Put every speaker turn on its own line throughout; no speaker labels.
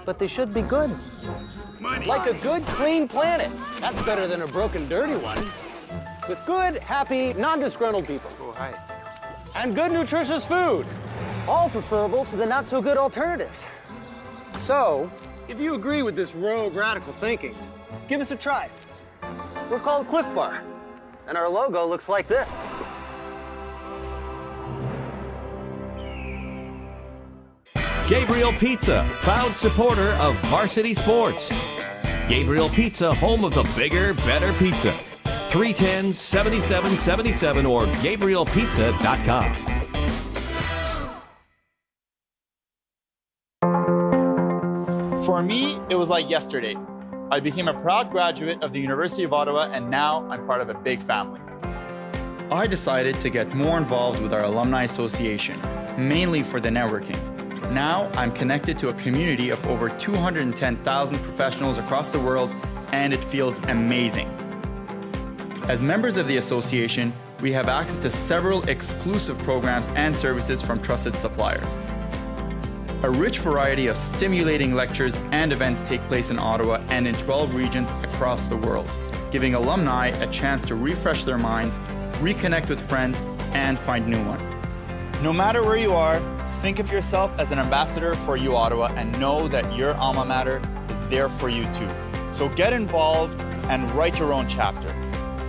But they should be good.
Money.
Like a good, clean planet. That's better than a broken, dirty one. With good, happy, non-disgruntled people.
Oh, hi.
And good, nutritious food. All preferable to the not-so-good alternatives. So, if you agree with this rogue radical thinking, give us a try. We're called Cliff Bar, and our logo looks like this.
Gabriel Pizza, proud supporter of varsity sports. Gabriel Pizza, home of the bigger, better pizza. 310-7777 or GabrielPizza.com.
For me, it was like yesterday. I became a proud graduate of the University of Ottawa, and now I'm part of a big family. I decided to get more involved with our Alumni Association, mainly for the networking. Now, I'm connected to a community of over 210,000 professionals across the world, and it feels amazing. As members of the association, we have access to several exclusive programs and services from trusted suppliers. A rich variety of stimulating lectures and events take place in Ottawa and in 12 regions across the world, giving alumni a chance to refresh their minds, reconnect with friends, and find new ones. No matter where you are, think of yourself as an ambassador for U Ottawa and know that your alma mater is there for you too. So get involved and write your own chapter.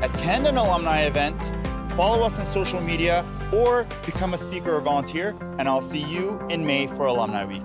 Attend an alumni event, follow us on social media, or become a speaker or volunteer, and I'll see you in May for Alumni Week.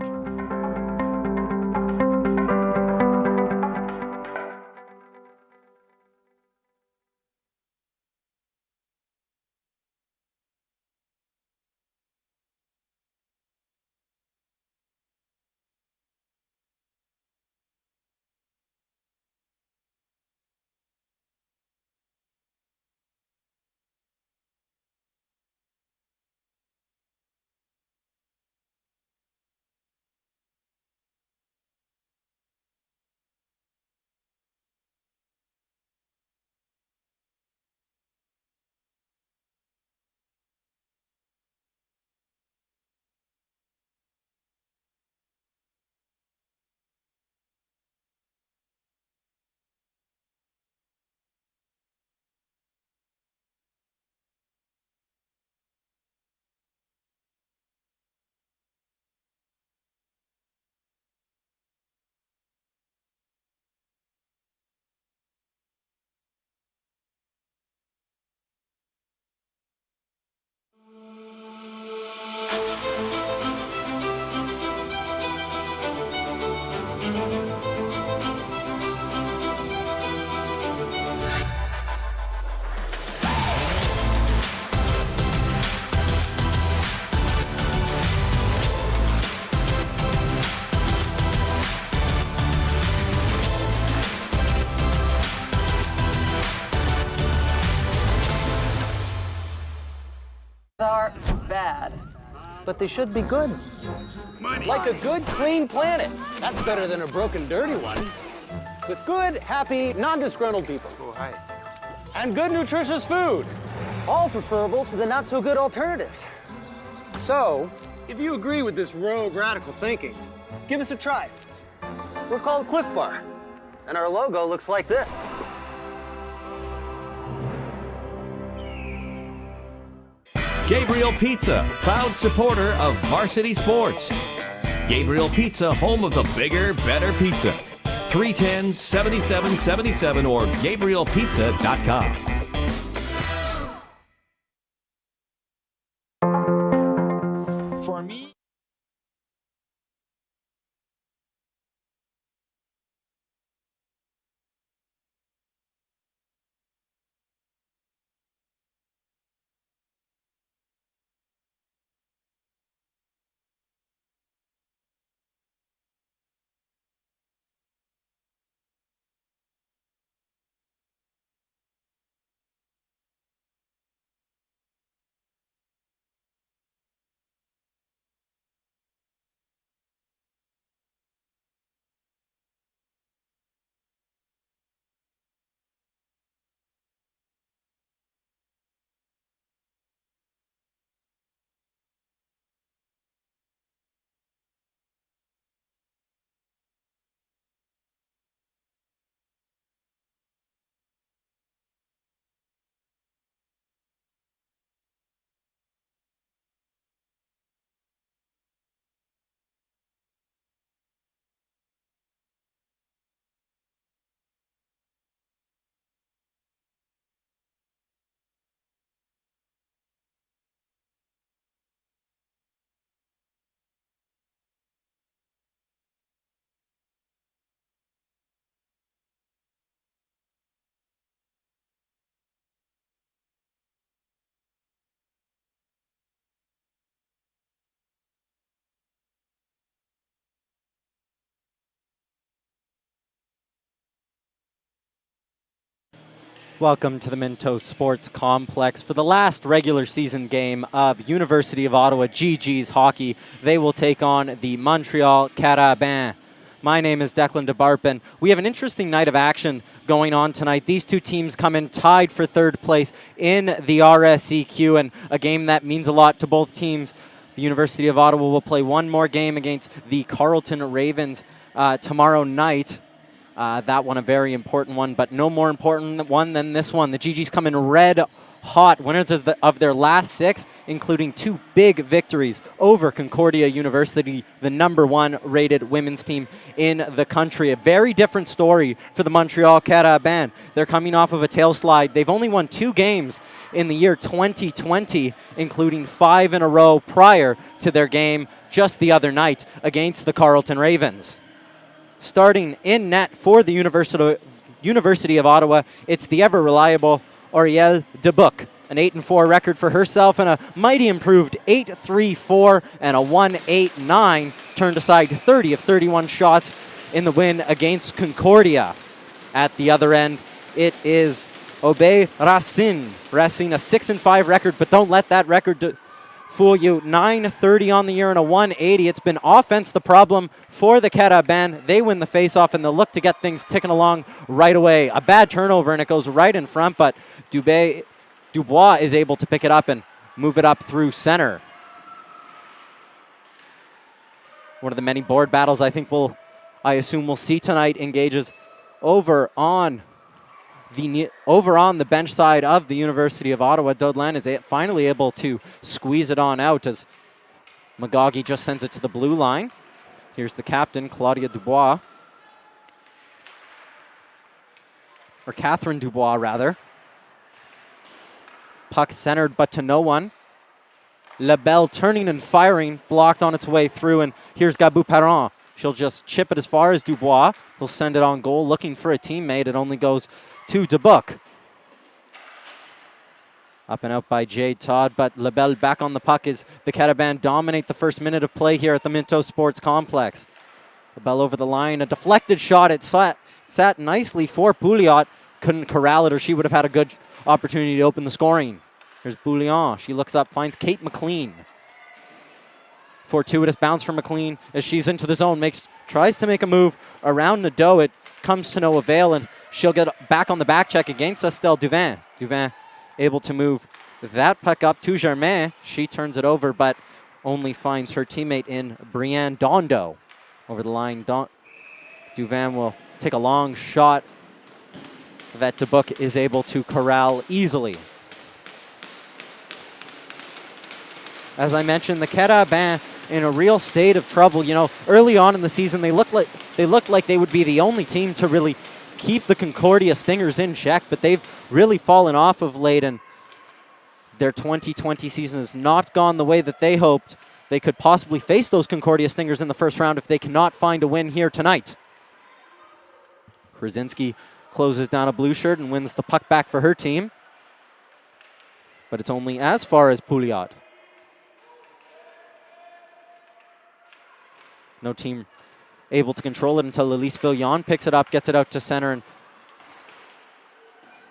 Are bad.
But they should be good.
Money.
Like a good, clean planet. That's better than a broken, dirty one. With good, happy, non-disgruntled people.
Oh, hi.
And good, nutritious food. All preferable to the not-so-good alternatives. So, if you agree with this rogue radical thinking, give us a try. We're called Cliff Bar, and our logo looks like this.
Gabriel Pizza, proud supporter of varsity sports. Gabriel Pizza, home of the bigger, better pizza. 310-7777 or GabrielPizza.com.
Welcome to the Minto Sports Complex for the last regular season game of University of Ottawa GG's hockey. They will take on the Montreal Carabins. My name is Declan DeBarpin. We have an interesting night of action going on tonight. These two teams come in tied for third place in the RSEQ, and a game that means a lot to both teams. The University of Ottawa will play one more game against the Carleton Ravens tomorrow night. That one a very important one, but no more important one than this one. The GGs come in red hot, winners of their last 6, including 2 big victories over Concordia University, the #1 rated women's team in the country. A very different story for the Montreal Carabins. They're coming off of a tail slide. They've only won 2 games in the year 2020, including 5 in a row prior to their game just the other night against the Carleton Ravens. Starting in net for the University of Ottawa, it's the ever-reliable Aurielle Dubuc. An 8-4 record for herself and a mighty improved 8-3-4 and a 1-8-9. Turned aside 30 of 31 shots in the win against Concordia. At the other end, it is Aubé Racine. Racine, a 6-5 record, but don't let that record fool you. 930 on the year and a 180. It's been offense the problem for the Carabins. They win the faceoff and they'll look to get things ticking along right away. A bad turnover and it goes right in front, but Dubois is able to pick it up and move it up through center. One of the many board battles I assume we'll see tonight engages over on the bench side of the University of Ottawa. Dodlan is finally able to squeeze it on out as Magagi just sends it to the blue line. Here's the captain, Claudia Dubois. Or Catherine Dubois, rather. Puck centered, but to no one. Lebel turning and firing, blocked on its way through, and here's Gabou Parent. She'll just chip it as far as Dubois. He'll send it on goal, looking for a teammate. It only goes to Dubuc. Up and out by Jade Todd, but Lebel back on the puck as the Carabins dominate the first minute of play here at the Minto Sports Complex. Lebel over the line, a deflected shot. It sat nicely for Pouliot. Couldn't corral it or she would have had a good opportunity to open the scoring. Here's Bouillon. She looks up, finds Kate McLean. Fortuitous bounce from McLean as she's into the zone, tries to make a move around Nadeau. It comes to no avail, and she'll get back on the back check against Estelle Duvin. Duvin able to move that puck up to Germain. She turns it over, but only finds her teammate in Brianne Dondo. Over the line, Duvin will take a long shot that Dubuc is able to corral easily. As I mentioned, the Carabins in a real state of trouble. You know, early on in the season, they looked like they would be the only team to really keep the Concordia Stingers in check, but they've really fallen off of late, and their 2020 season has not gone the way that they hoped. They could possibly face those Concordia Stingers in the first round if they cannot find a win here tonight. Krasinski closes down a blue shirt and wins the puck back for her team, but it's only as far as Pouliot. No team able to control it until Elise Fillon picks it up, gets it out to center, and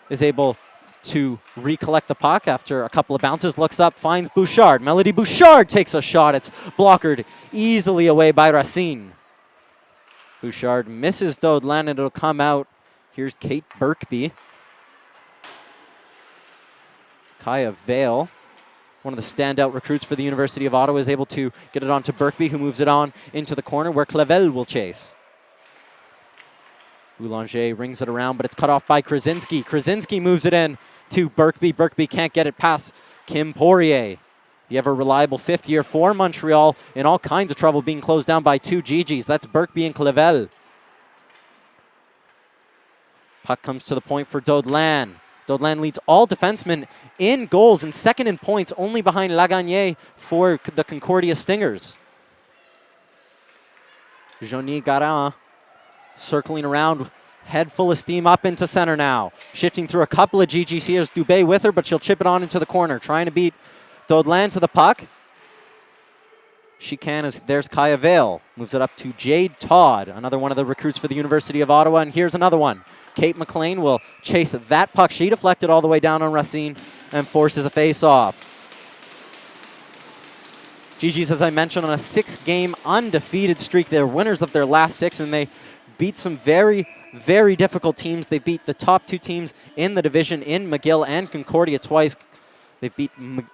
is able to recollect the puck after a couple of bounces, looks up, finds Bouchard. Melody Bouchard takes a shot. It's blockered easily away by Racine. Bouchard misses Dodlan, and it'll come out. Here's Kate Birkby. Kaya Vale, one of the standout recruits for the University of Ottawa, is able to get it on to Birkby, who moves it on into the corner where Clavel will chase. Boulanger rings it around, but it's cut off by Krasinski. Krasinski moves it in to Birkby. Birkby can't get it past Kim Poirier. The ever-reliable fifth year for Montreal in all kinds of trouble, being closed down by 2 GGs. That's Birkby and Clavel. Puck comes to the point for Dodlan. Dodlan leads all defensemen in goals and second in points, only behind Lagagné for the Concordia Stingers. Johnny Garin circling around, head full of steam up into center now. Shifting through a couple of GGCers, Dubé with her, but she'll chip it on into the corner, trying to beat Dodlan to the puck. she can. As there's Kaya Vale. Moves it up to Jade Todd, another one of the recruits for the University of Ottawa. And here's another one. Kate McLean will chase that puck. She deflected all the way down on Racine and forces a face-off. GG's, as I mentioned, on a 6-game undefeated streak. They're winners of their last 6, and they beat some very, very difficult teams. They beat the top 2 teams in the division in McGill and Concordia twice. They've beat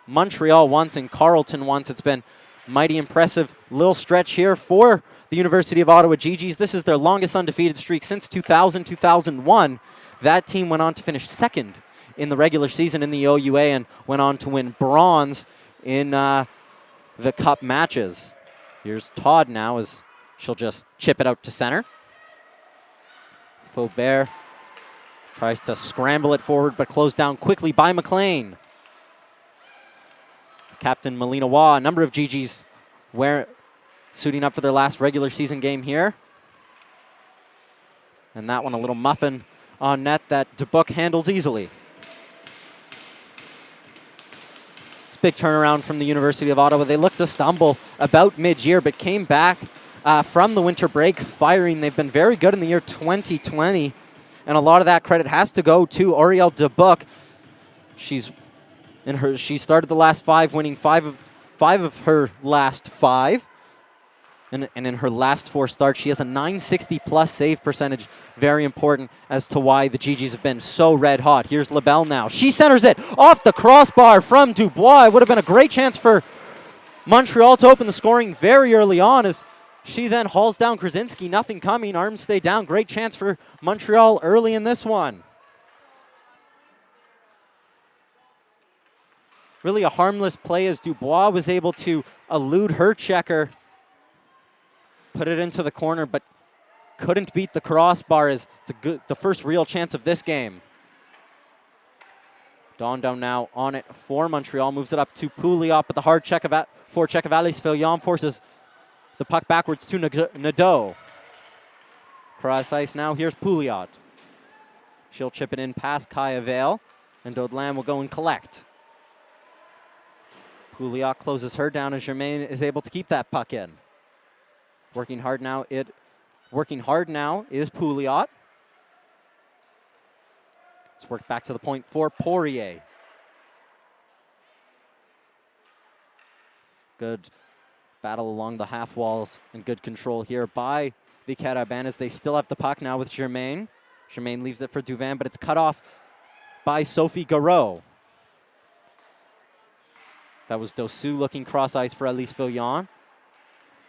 Montreal once and Carleton once. It's been mighty impressive little stretch here for the University of Ottawa GGs. This is their longest undefeated streak since 2000-2001. That team went on to finish 2nd in the regular season in the OUA and went on to win bronze in the cup matches. Here's Todd now as she'll just chip it out to center. Faubert tries to scramble it forward, but closed down quickly by McLean. Captain Melina Waugh, a number of GGs suiting up for their last regular season game here. And that one a little muffin on net that DeBook handles easily. It's a big turnaround from the University of Ottawa. They looked to stumble about mid-year, but came back from the winter break firing. They've been very good in the year 2020, and a lot of that credit has to go to Arielle DeBook. She started the last 5, winning 5 of her last 5. And in her last 4 starts, she has a 960-plus save percentage. Very important as to why the GGs have been so red hot. Here's LaBelle now. She centers it off the crossbar from Dubois. It would have been a great chance for Montreal to open the scoring very early on as she then hauls down Krasinski. Nothing coming. Arms stay down. Great chance for Montreal early in this one. Really a harmless play as Dubois was able to elude her checker. Put it into the corner, but couldn't beat the crossbar as the first real chance of this game. Dondow now on it for Montreal. Moves it up to Pouliot, but the hard forecheck of Alice Fillion forces the puck backwards to Nadeau. Cross ice now. Here's Pouliot. She'll chip it in past Kaya Vale, and Daudelin will go and collect. Pouliot closes her down as Germain is able to keep that puck in. Working hard now is Pouliot. Let's work back to the point for Poirier. Good battle along the half walls and good control here by the Carabanas. They still have the puck now with Germain. Germain leaves it for Duvin, but it's cut off by Sophie Garreau. That was Dosu looking cross ice for Alice Fillion.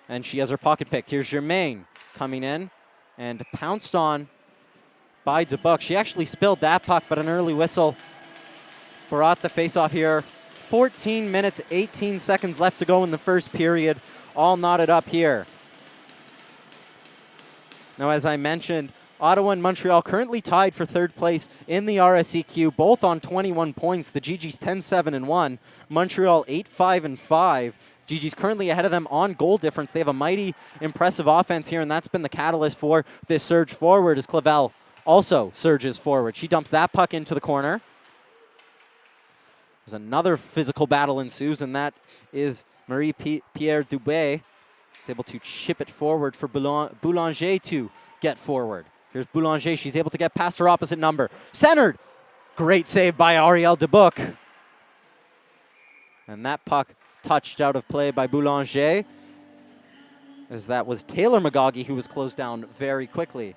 And she has her pocket picked. Here's Germain coming in and pounced on by DeBuck. She actually spilled that puck, but an early whistle brought the face-off here. 14 minutes, 18 seconds left to go in the first period. All knotted up here. Now, as I mentioned, Ottawa and Montreal currently tied for 3rd place in the RSEQ, both on 21 points. The GG's 10-7-1. Montreal 8-5-5. GG's currently ahead of them on goal difference. They have a mighty impressive offense here, and that's been the catalyst for this surge forward as Clavel also surges forward. She dumps that puck into the corner. There's another physical battle ensues, and that is Marie-Pierre Dubé. Is able to chip it forward for Boulanger to get forward. Here's Boulanger. She's able to get past her opposite number. Centered. Great save by Arielle DeBook. And that puck touched out of play by Boulanger, as that was Taylor McGaughey who was closed down very quickly.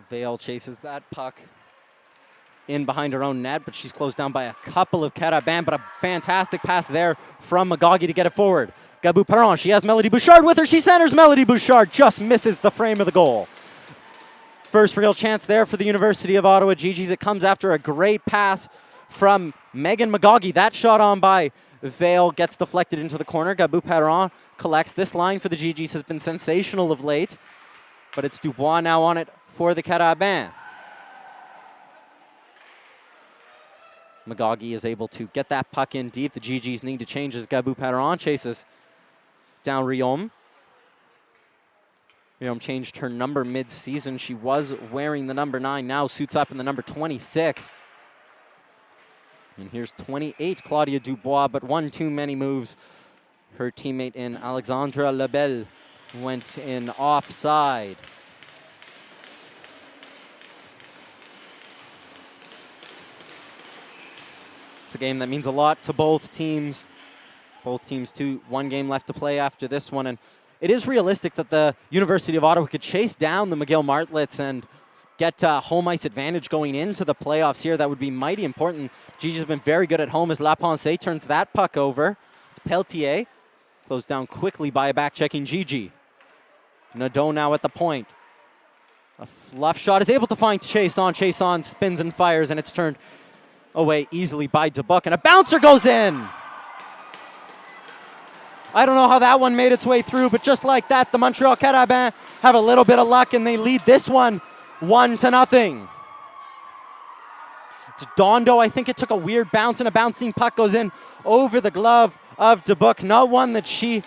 Vale chases that puck in behind her own net, but she's closed down by a couple of Carabin, but a fantastic pass there from McGaughey to get it forward. Gabou Perron, she has Melody Bouchard with her. She centers. Melody Bouchard just misses the frame of the goal. First real chance there for the University of Ottawa GGs. It comes after a great pass from Megan McGaughey. That shot on by Vale gets deflected into the corner. Gabou Perron collects. This line for the GGs has been sensational of late, but it's Dubois now on it for the Carabin. Magagi is able to get that puck in deep. The GGs need to change as Gabou Perron chases down Riom. Riom changed her number mid-season. She was wearing the number 9, now suits up in the number 26. And here's 28, Claudia Dubois, but one too many moves. Her teammate in Alexandra Lebel went in offside. It's a game that means a lot to both teams. Both teams, one game left to play after this one. And it is realistic that the University of Ottawa could chase down the McGill Martlets and get home ice advantage going into the playoffs here. That would be mighty important. Gigi's been very good at home as La Pensée turns that puck over. It's Pelletier. Closed down quickly by a back-checking Gigi. Nadeau now at the point. A fluff shot is able to find Chase on. Chase on spins and fires, and it's turned away easily by Dubuc, and a bouncer goes in. I don't know how that one made its way through, but just like that, the Montreal Carabins have a little bit of luck, and they lead this one 1-0. It's Dondo. I think it took a weird bounce, and a bouncing puck goes in over the glove of Dubuc. Not one that she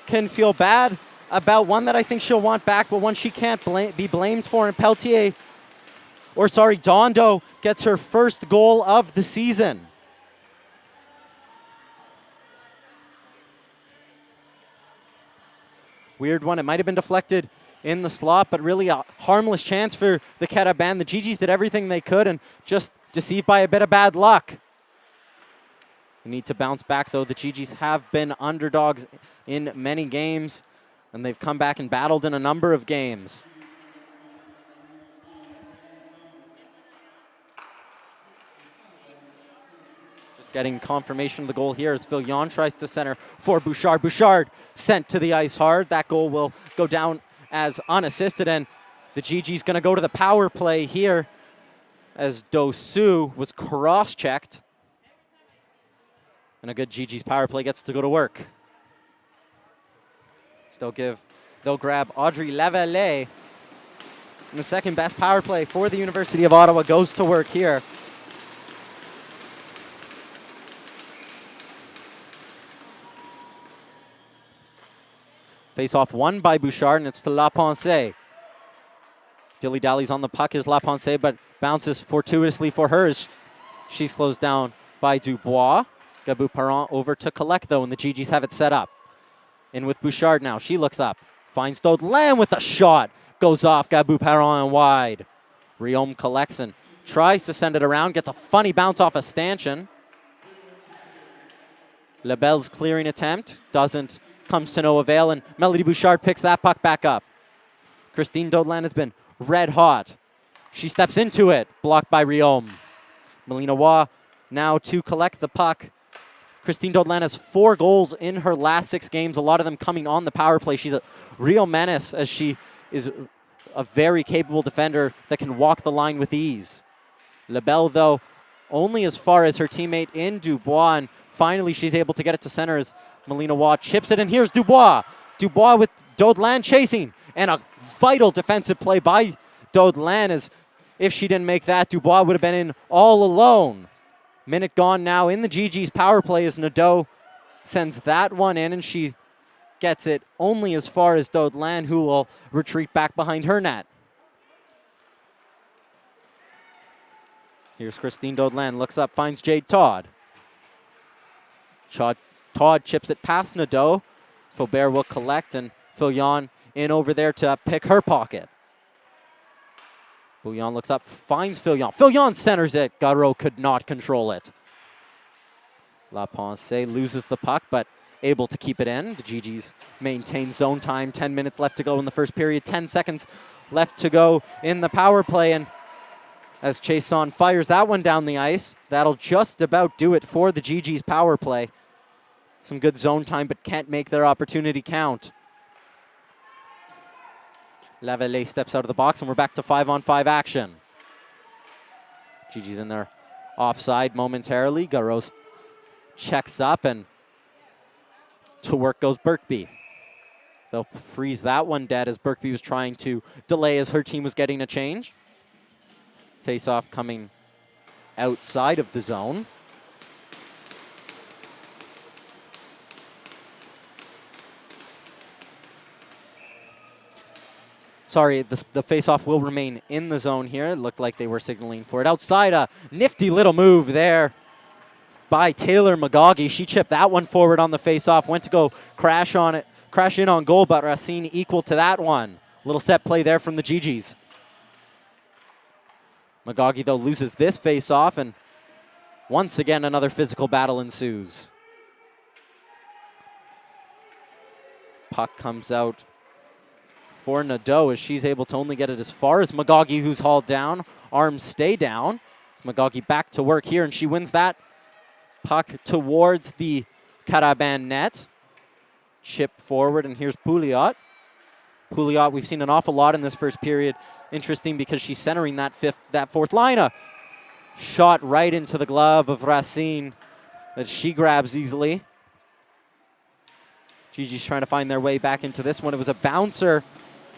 can feel bad about, one that I think she'll want back, but one she can't be blamed for. And Pelletier, Dondo gets her first goal of the season. Weird one. It might have been deflected in the slot, but really a harmless chance for the Carabins. The GGs did everything they could and just deceived by a bit of bad luck. They need to bounce back, though. The GGs have been underdogs in many games, and they've come back and battled in a number of games. Just getting confirmation of the goal here as Fillon tries to center for Bouchard. Bouchard sent to the ice hard. That goal will go down as unassisted, and the GG's going to go to the power play here as Dosu was cross-checked. And a good GG's power play gets to go to work. They'll grab Audrey Lavallee. And the second best power play for the University of Ottawa goes to work here. Face-off won by Bouchard, and it's to La Pensée. Dilly-dallies on the puck is La Pensée, but bounces fortuitously for her as she's closed down by Dubois. Gabou Perron over to collect, though, and the GGs have it set up. In with Bouchard now. She looks up. Finds Dodelaine with a shot. Goes off. Gabou Perron and wide. Riom collects and tries to send it around. Gets a funny bounce off a stanchion. Lebel's clearing attempt comes to no avail, and Melody Bouchard picks that puck back up. Christine Dodelaine has been red hot. She steps into it. Blocked by Riom. Melina Waugh now to collect the puck. Christine Dodelaine has 4 goals in her last 6 games, a lot of them coming on the power play. She's a real menace as she is a very capable defender that can walk the line with ease. Lebel, though, only as far as her teammate in Dubois, and finally she's able to get it to center as Melina Waugh chips it, and here's Dubois. Dubois with Dodelaine chasing, and a vital defensive play by Dodelaine, as if she didn't make that, Dubois would have been in all alone. Minute gone now in the GG's power play as Nadeau sends that one in, and she gets it only as far as Dodelaine, who will retreat back behind her net. Here's Christine Dodelaine, looks up, finds Jade Todd. Todd chips it past Nadeau. Faubert will collect, and Fillon in over there to pick her pocket. Bouillon looks up, finds Fillon. Fillon centers it. Garreau could not control it. La Pensée loses the puck, but able to keep it in. The GGs maintain zone time. 10 minutes left to go in the first period. 10 seconds left to go in the power play. And as Chason fires that one down the ice, that'll just about do it for the GG's power play. Some good zone time, but can't make their opportunity count. Lavallee steps out of the box, and we're back to 5-on-5 action. GG's in there offside momentarily. Garros checks up, and to work goes Birkby. They'll freeze that one dead as Birkby was trying to delay as her team was getting a change. Face-off coming outside of the zone. Sorry, the face-off will remain in the zone here. It looked like they were signaling for it. Outside, a nifty little move there by Taylor Magagi. She chipped that one forward on the face-off, went to go crash in on goal, but Racine equal to that one. Little set play there from the GGs. Magagi, though, loses this face-off, and once again, another physical battle ensues. Puck comes out for Nadeau as she's able to only get it as far as Magagi, who's hauled down. Arms stay down. It's Magagi back to work here, and she wins that puck towards the Carabin net. Chip forward, and here's Pouliot. Pouliot, we've seen an awful lot in this first period. Interesting because she's centering that fourth line. A shot right into the glove of Racine that she grabs easily. Gigi's trying to find their way back into this one. It was a bouncer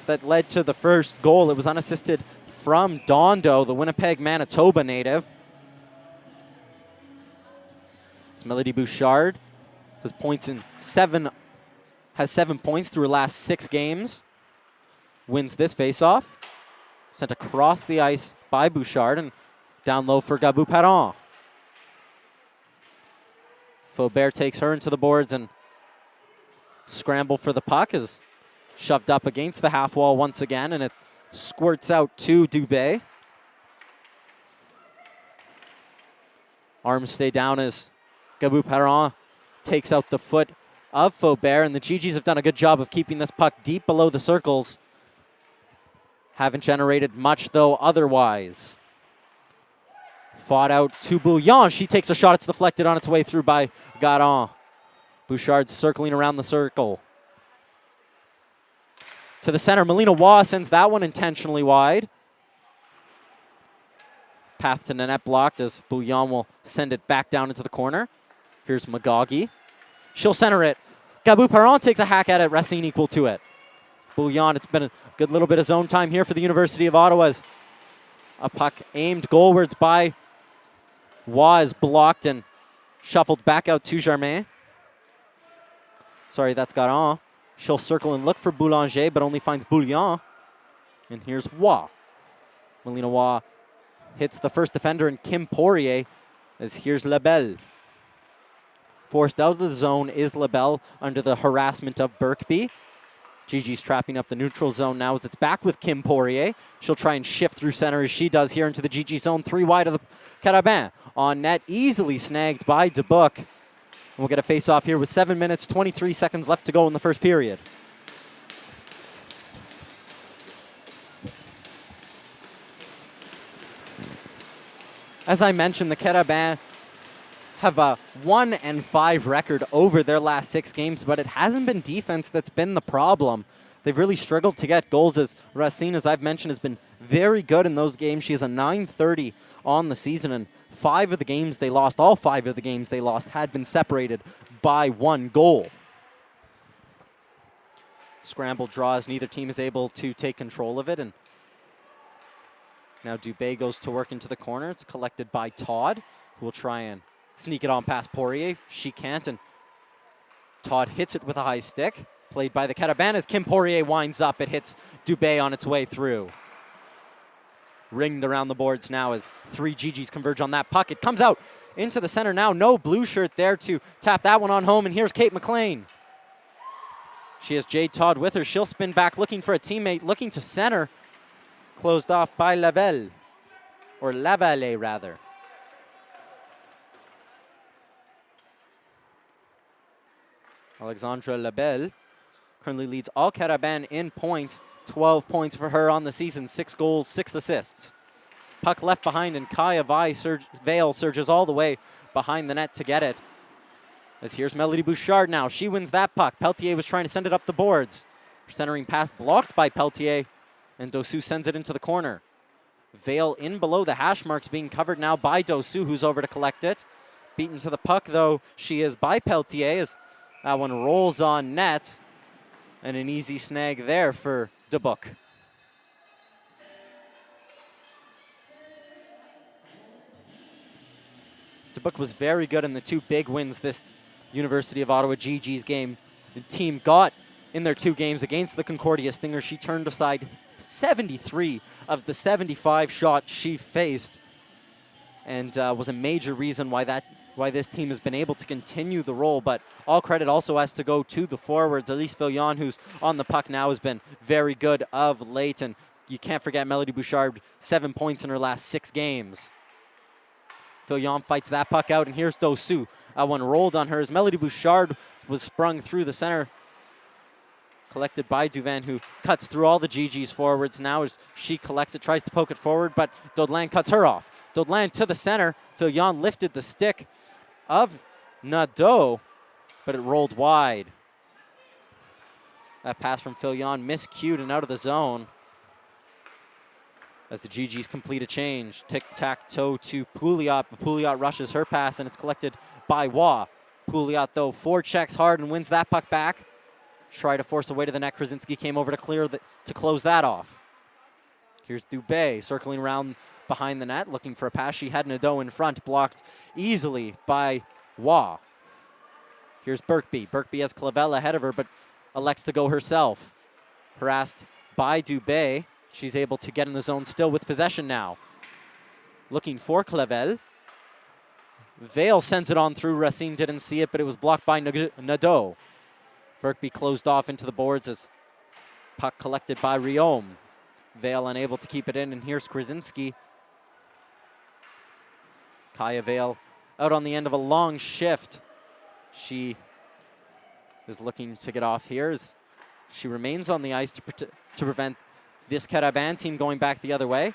that led to the first goal. It was unassisted from Dondo, the Winnipeg, Manitoba native. It's Melody Bouchard, has 7 points through her last 6 games. Wins this faceoff. Sent across the ice by Bouchard and down low for Gabou Perron. Faubert takes her into the boards, and scramble for the puck is shoved up against the half wall once again, and it squirts out to Dubé. Arms stay down as Gabou Perron takes out the foot of Faubert, and the GGs have done a good job of keeping this puck deep below the circles. Haven't generated much, though, otherwise. Fought out to Bouillon. She takes a shot. It's deflected on its way through by Garan. Bouchard circling around the circle. To the center, Melina Waugh sends that one intentionally wide. Path to Nanette blocked as Bouillon will send it back down into the corner. Here's Magagi. She'll center it. Gabou Perron takes a hack at it. Racine equal to it. Bouillon, it's been a good little bit of zone time here for the University of Ottawa. A puck aimed goalwards by Waugh is blocked and shuffled back out to Germain. Sorry, that's Garan. She'll circle and look for Boulanger, but only finds Bouillon. And here's Waugh. Melina Waugh hits the first defender, and Kim Poirier, as here's Lebel. Forced out of the zone is Lebel under the harassment of Birkby. Gigi's trapping up the neutral zone now as it's back with Kim Poirier. She'll try and shift through center as she does here into the Gigi zone. 3 wide of the Carabin. On net, easily snagged by Dubuc. We'll get a face-off here with 7 minutes, 23 seconds left to go in the first period. As I mentioned, the Carabin have a 1-5 record over their last 6 games, but it hasn't been defense that's been the problem. They've really struggled to get goals, as Racine, as I've mentioned, has been very good in those games. She has a .930 on the season, and all 5 of the games they lost had been separated by 1 goal. Scramble draws, neither team is able to take control of it, and now Dubé goes to work into the corner. It's collected by Todd, who will try and sneak it on past Poirier. She can't, and Todd hits it with a high stick. Played by the Carabin as Kim Poirier winds up. It hits Dubé on its way through. Ringed around the boards now as 3 GGs converge on that puck. It comes out into the center now. No blue shirt there to tap that one on home, and here's Kate McLean. She has Jade Todd with her. She'll spin back looking for a teammate, looking to center. Closed off by Lavelle, or Lavalle rather. Alexandra Labelle currently leads all Carabin in points. 12 points for her on the season, 6 goals, 6 assists. Puck left behind, and Kaya Vale surges all the way behind the net to get it. As here's Melody Bouchard now. She wins that puck. Pelletier was trying to send it up the boards. Centering pass blocked by Pelletier, and Dosu sends it into the corner. Vale in below the hash marks, being covered now by Dosu, who's over to collect it. Beaten to the puck, though, she is by Pelletier, as that one rolls on net. And an easy snag there for Dubuc. Dubuque was very good in the two big wins this University of Ottawa GG's game. The team got in their 2 games against the Concordia Stingers. She turned aside 73 of the 75 shots she faced, and was a major reason why this team has been able to continue the role. But all credit also has to go to the forwards. Elise Fillon, who's on the puck now, has been very good of late, and you can't forget Melody Bouchard, 7 points in her last 6 games. Fillon fights that puck out, and here's Dosu. That one rolled on her as Melody Bouchard was sprung through the center. Collected by Duvin, who cuts through all the GG's forwards. Now as she collects it, tries to poke it forward, but Daudelin cuts her off. Daudelin to the center. Fillon lifted the stick of Nadeau, but it rolled wide. That pass from Fillon miscued and out of the zone. As the GG's complete a change. Tic-tac-toe to Pouliot, but Pouliot rushes her pass, and it's collected by Waugh. Pouliot, though, forechecks hard and wins that puck back. Try to force away to the net. Krasinski came over to close that off. Here's Dubé circling around behind the net, looking for a pass. She had Nadeau in front, blocked easily by Waugh. Here's Birkby. Birkby has Clavel ahead of her, but elects to go herself. Harassed by Dubé. She's able to get in the zone still with possession now. Looking for Clavel. Vale sends it on through. Racine didn't see it, but it was blocked by Nadeau. Birkby closed off into the boards as puck collected by Riom. Vale unable to keep it in, and here's Krasinski. Kaya Vale out on the end of a long shift. She is looking to get off here as she remains on the ice to prevent this Carabin team going back the other way.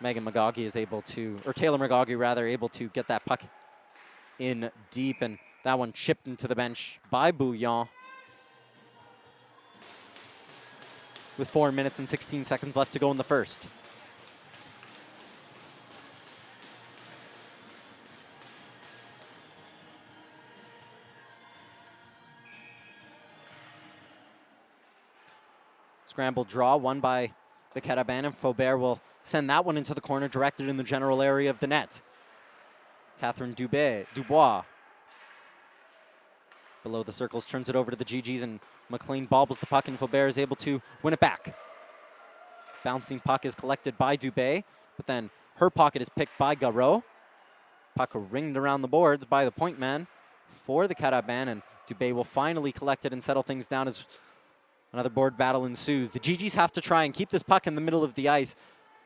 Megan McGaughey is able to, or Taylor McGaughey rather, able to get that puck in deep, and that one chipped into the bench by Bouillon. With 4 minutes and 16 seconds left to go in the first. Scrambled draw won by the Carabin, and Faubert will send that one into the corner, directed in the general area of the net. Catherine Dubois below the circles turns it over to the GGs, and McLean bobbles the puck, and Faubert is able to win it back. Bouncing puck is collected by Dubé, but then her pocket is picked by Garreau. Puck ringed around the boards by the point man for the Carabin, and Dubé will finally collect it and settle things down as another board battle ensues. The GGs have to try and keep this puck in the middle of the ice.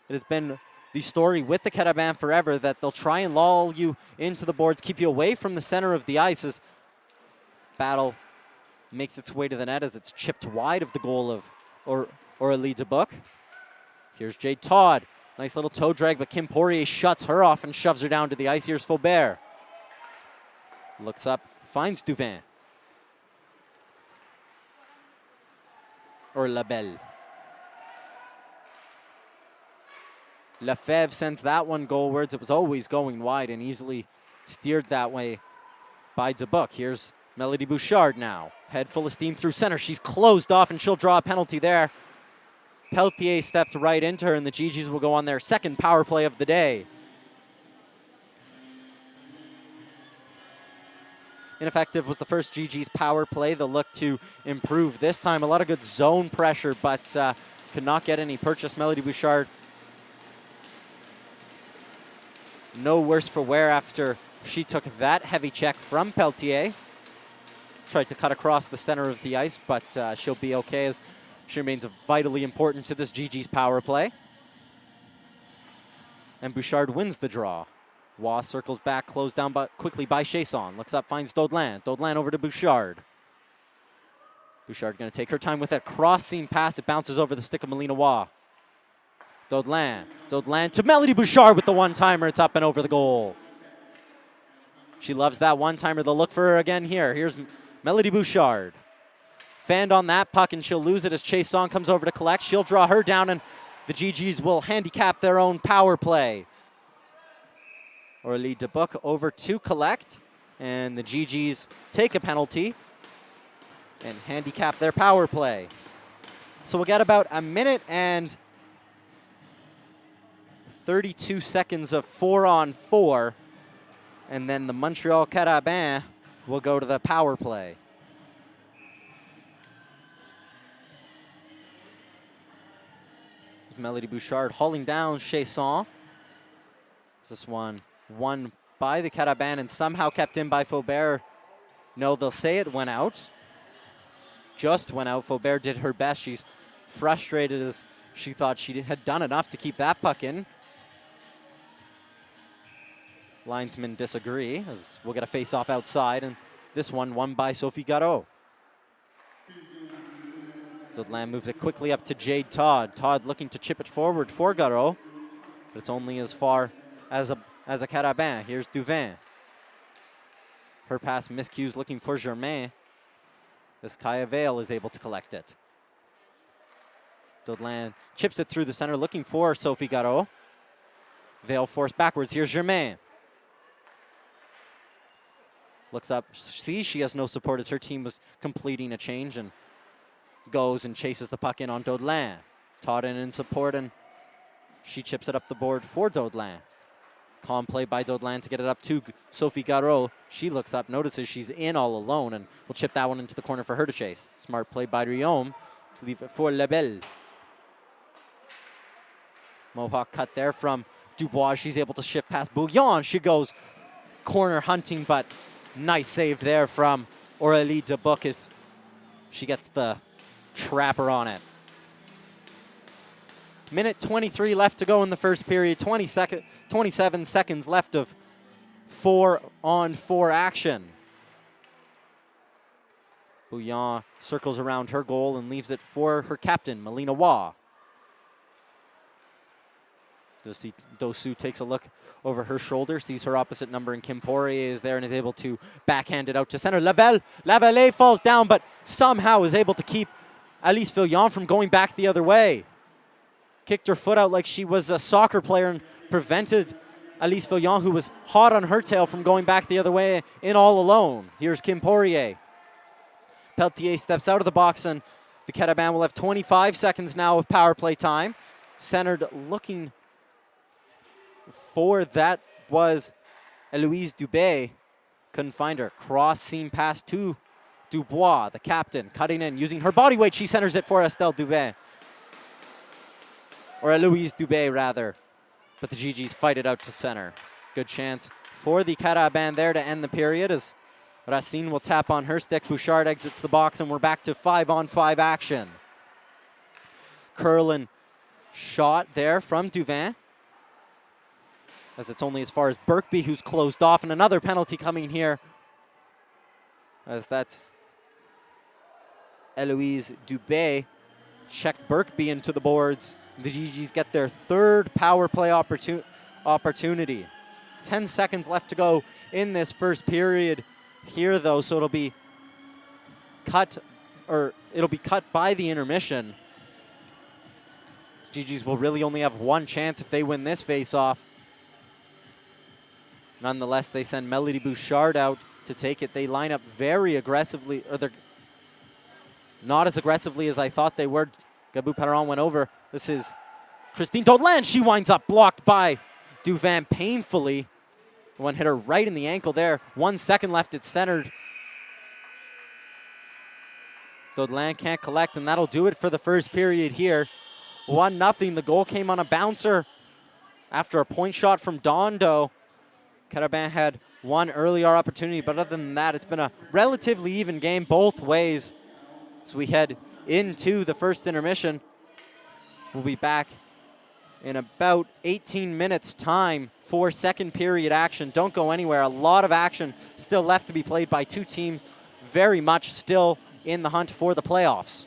It has been the story with the Carabin forever that they'll try and lull you into the boards, keep you away from the center of the ice as battle makes its way to the net as it's chipped wide of the goal of Aurélie Dubuc. Here's Jade Todd. Nice little toe drag, but Kim Poirier shuts her off and shoves her down to the ice. Here's Faubert. Looks up, finds Duvin. Or Labelle. Lefebvre sends that one goalwards. It was always going wide and easily steered that way by Dubuc. Here's Melody Bouchard now. Head full of steam through center. She's closed off, and she'll draw a penalty there. Peltier stepped right into her, and the GGs will go on their second power play of the day. Ineffective was the first GG's power play. They'll look to improve this time. A lot of good zone pressure, but could not get any purchase. Melody Bouchard, no worse for wear after she took that heavy check from Peltier. Tried to cut across the center of the ice, but she'll be okay as she remains vitally important to this GG's power play. And Bouchard wins the draw. Waugh circles back, closed down quickly by Chasson. Looks up, finds Daudelin. Daudelin over to Bouchard. Bouchard going to take her time with that cross-seam pass. It bounces over the stick of Melina Waugh. Daudelin to Melody Bouchard with the one-timer. It's up and over the goal. She loves that one-timer. They'll look for her again here. Here's Melody Bouchard. Fanned on that puck, and she'll lose it as Chasson comes over to collect. She'll draw her down, and the GGs will handicap their own power play. Aurélie Dubuc over to collect, and the GGs take a penalty and handicap their power play. So we'll get about a minute and 32 seconds of 4-on-4. And then the Montreal Carabins will go to the power play. Melody Bouchard hauling down Chasson. This one won by the Carabins and somehow kept in by Faubert. No, they'll say it went out. Just went out. Faubert did her best. She's frustrated as she thought she had done enough to keep that puck in. Linesmen disagree as we'll get a face-off outside, and this one won by Sophie Garot. Dodlin moves it quickly up to Jade Todd. Todd looking to chip it forward for Garot, but it's only as far as a Carabin. Here's Duvin. Her pass miscues looking for Germain. This Kaya Vale is able to collect it. Dodlin chips it through the center looking for Sophie Garot. Vale forced backwards. Here's Germain. Looks up, sees she has no support as her team was completing a change and goes and chases the puck in on Dodlin. Todd in support, and she chips it up the board for Dodlin. Calm play by Dodlin to get it up to Sophie Garot. She looks up, notices she's in all alone, and will chip that one into the corner for her to chase. Smart play by Riom to leave it for Lebel. Mohawk cut there from Dubois. She's able to shift past Bouillon. She goes corner hunting, but nice save there from Aurélie Dubuc as she gets the trapper on it. Minute 23 left to go in the first period. 27 seconds left of 4-on-4 action. Bouillon circles around her goal and leaves it for her captain, Melina Waugh. Dosu takes a look over her shoulder, sees her opposite number, and Kim Poirier is there and is able to backhand it out to center. Lavallée falls down, but somehow is able to keep Alice Fillon from going back the other way. Kicked her foot out like she was a soccer player and prevented Alice Fillon, who was hot on her tail, from going back the other way in all alone. Here's Kim Poirier. Pelletier steps out of the box, and the Carabins will have 25 seconds now of power play time. Centered looking for that was Eloise Dubé. Couldn't find her. Cross seam pass to Dubois, the captain, cutting in, using her body weight. She centers it for Estelle Dubé. Or Eloise Dubé, rather. But the GGs fight it out to center. Good chance for the Carabins there to end the period as Racine will tap on her stick. Bouchard exits the box, and we're back to 5-on-5 action. Curlin shot there from Duvin, as it's only as far as Birkby, who's closed off, and another penalty coming here, as that's Eloise Dubé checked Birkby into the boards. The GGs get their third power play opportunity. 10 seconds left to go in this first period here, though, so it'll be cut by the intermission. GGs will really only have one chance if they win this face-off. Nonetheless, they send Melody Bouchard out to take it. They line up very aggressively, or they're not as aggressively as I thought they were. Gabou Perron went over. This is Christine Dodlin. She winds up blocked by Duvin painfully. One hit her right in the ankle there. 1 second left. It's centered. Dodlin can't collect, and that'll do it for the first period here. 1-0. The goal came on a bouncer after a point shot from Dondo. Carabin had one earlier opportunity, but other than that, it's been a relatively even game both ways. So we head into the first intermission. We'll be back in about 18 minutes time for second period action. Don't go anywhere. A lot of action still left to be played by two teams, very much still in the hunt for the playoffs.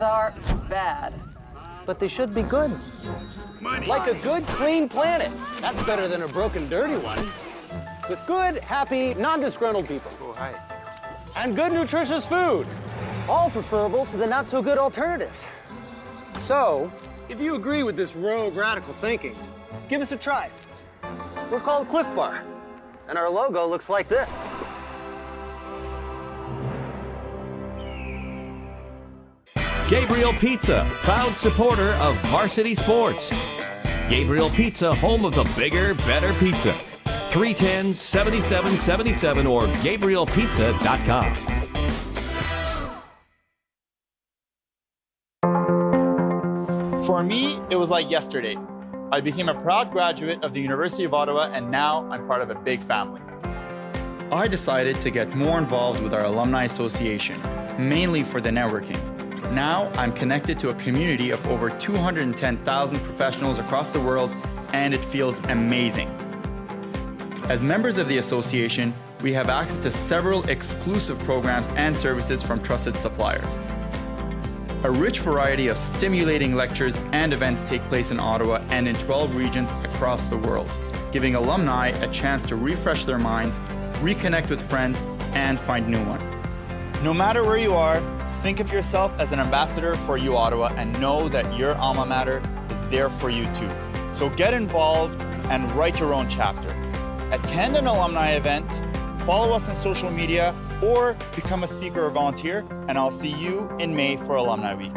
Are bad.
But they should be good.
Money.
Like a good, clean planet. That's better than a broken, dirty one. With good, happy, non-disgruntled people.
Oh, hi.
And good, nutritious food. All preferable to the not-so-good alternatives. So, if you agree with this rogue radical thinking, give us a try. We're called Cliff Bar, and our logo looks like this.
Gabriel Pizza, proud supporter of Varsity Sports. Gabriel Pizza, home of the bigger, better pizza. 310-7777 or GabrielPizza.com.
For me, it was like yesterday. I became a proud graduate of the University of Ottawa, and now I'm part of a big family. I decided to get more involved with our Alumni Association, mainly for the networking. Now I'm connected to a community of over 210,000 professionals across the world, and it feels amazing. As members of the association, we have access to several exclusive programs and services from trusted suppliers. A rich variety of stimulating lectures and events take place in Ottawa and in 12 regions across the world, giving alumni a chance to refresh their minds, reconnect with friends, and find new ones. No matter where you are, think of yourself as an ambassador for U Ottawa and know that your alma mater is there for you too. So get involved and write your own chapter. Attend an alumni event, follow us on social media, or become a speaker or volunteer, and I'll see you in May for Alumni Week.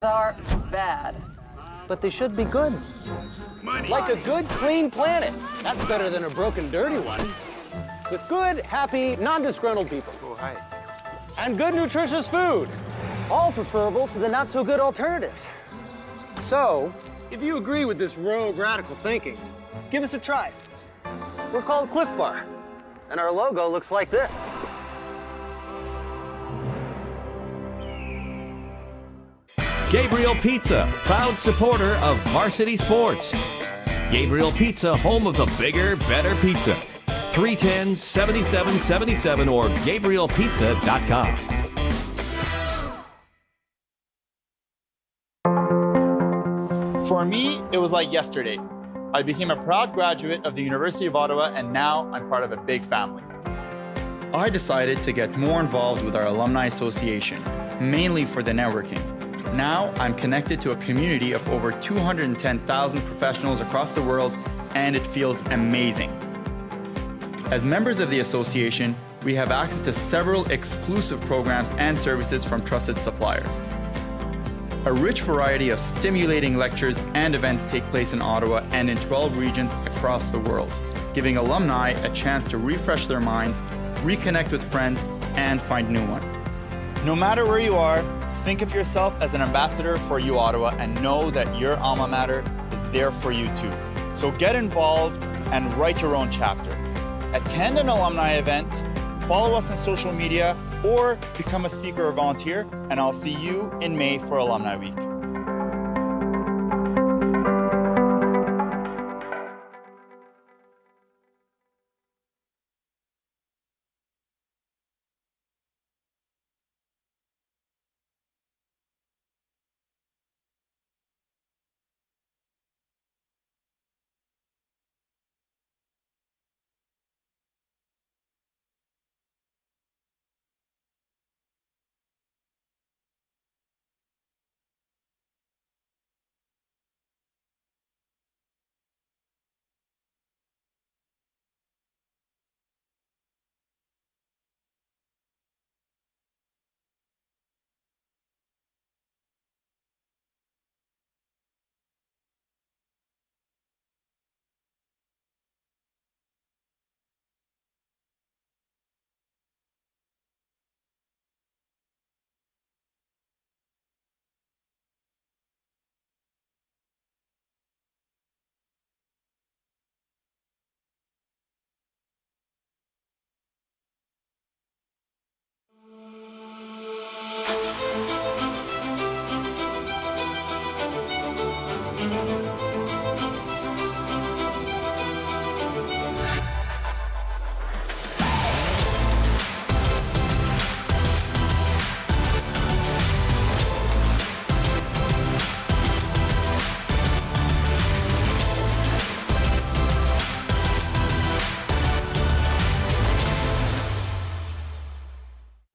Are bad.
But they should be good.
Money.
Like a good, clean planet. That's better than a broken, dirty one. With good, happy, non-disgruntled people.
Oh, hi.
And good, nutritious food. All preferable to the not-so-good alternatives. So, if you agree with this rogue radical thinking, give us a try. We're called Cliff Bar, and our logo looks like this.
Gabriel Pizza, proud supporter of Varsity Sports. Gabriel Pizza, home of the bigger, better pizza. 310-7777 or GabrielPizza.com.
For me, it was like yesterday. I became a proud graduate of the University of Ottawa, and now I'm part of a big family. I decided to get more involved with our Alumni Association, mainly for the networking. Now I'm connected to a community of over 210,000 professionals across the world, and it feels amazing. As members of the association, we have access to several exclusive programs and services from trusted suppliers. A rich variety of stimulating lectures and events take place in Ottawa and in 12 regions across the world, giving alumni a chance to refresh their minds, reconnect with friends, and find new ones. No matter where you are, think of yourself as an ambassador for U Ottawa and know that your alma mater is there for you too. So get involved and write your own chapter. Attend an alumni event, follow us on social media, or become a speaker or volunteer, and I'll see you in May for Alumni Week.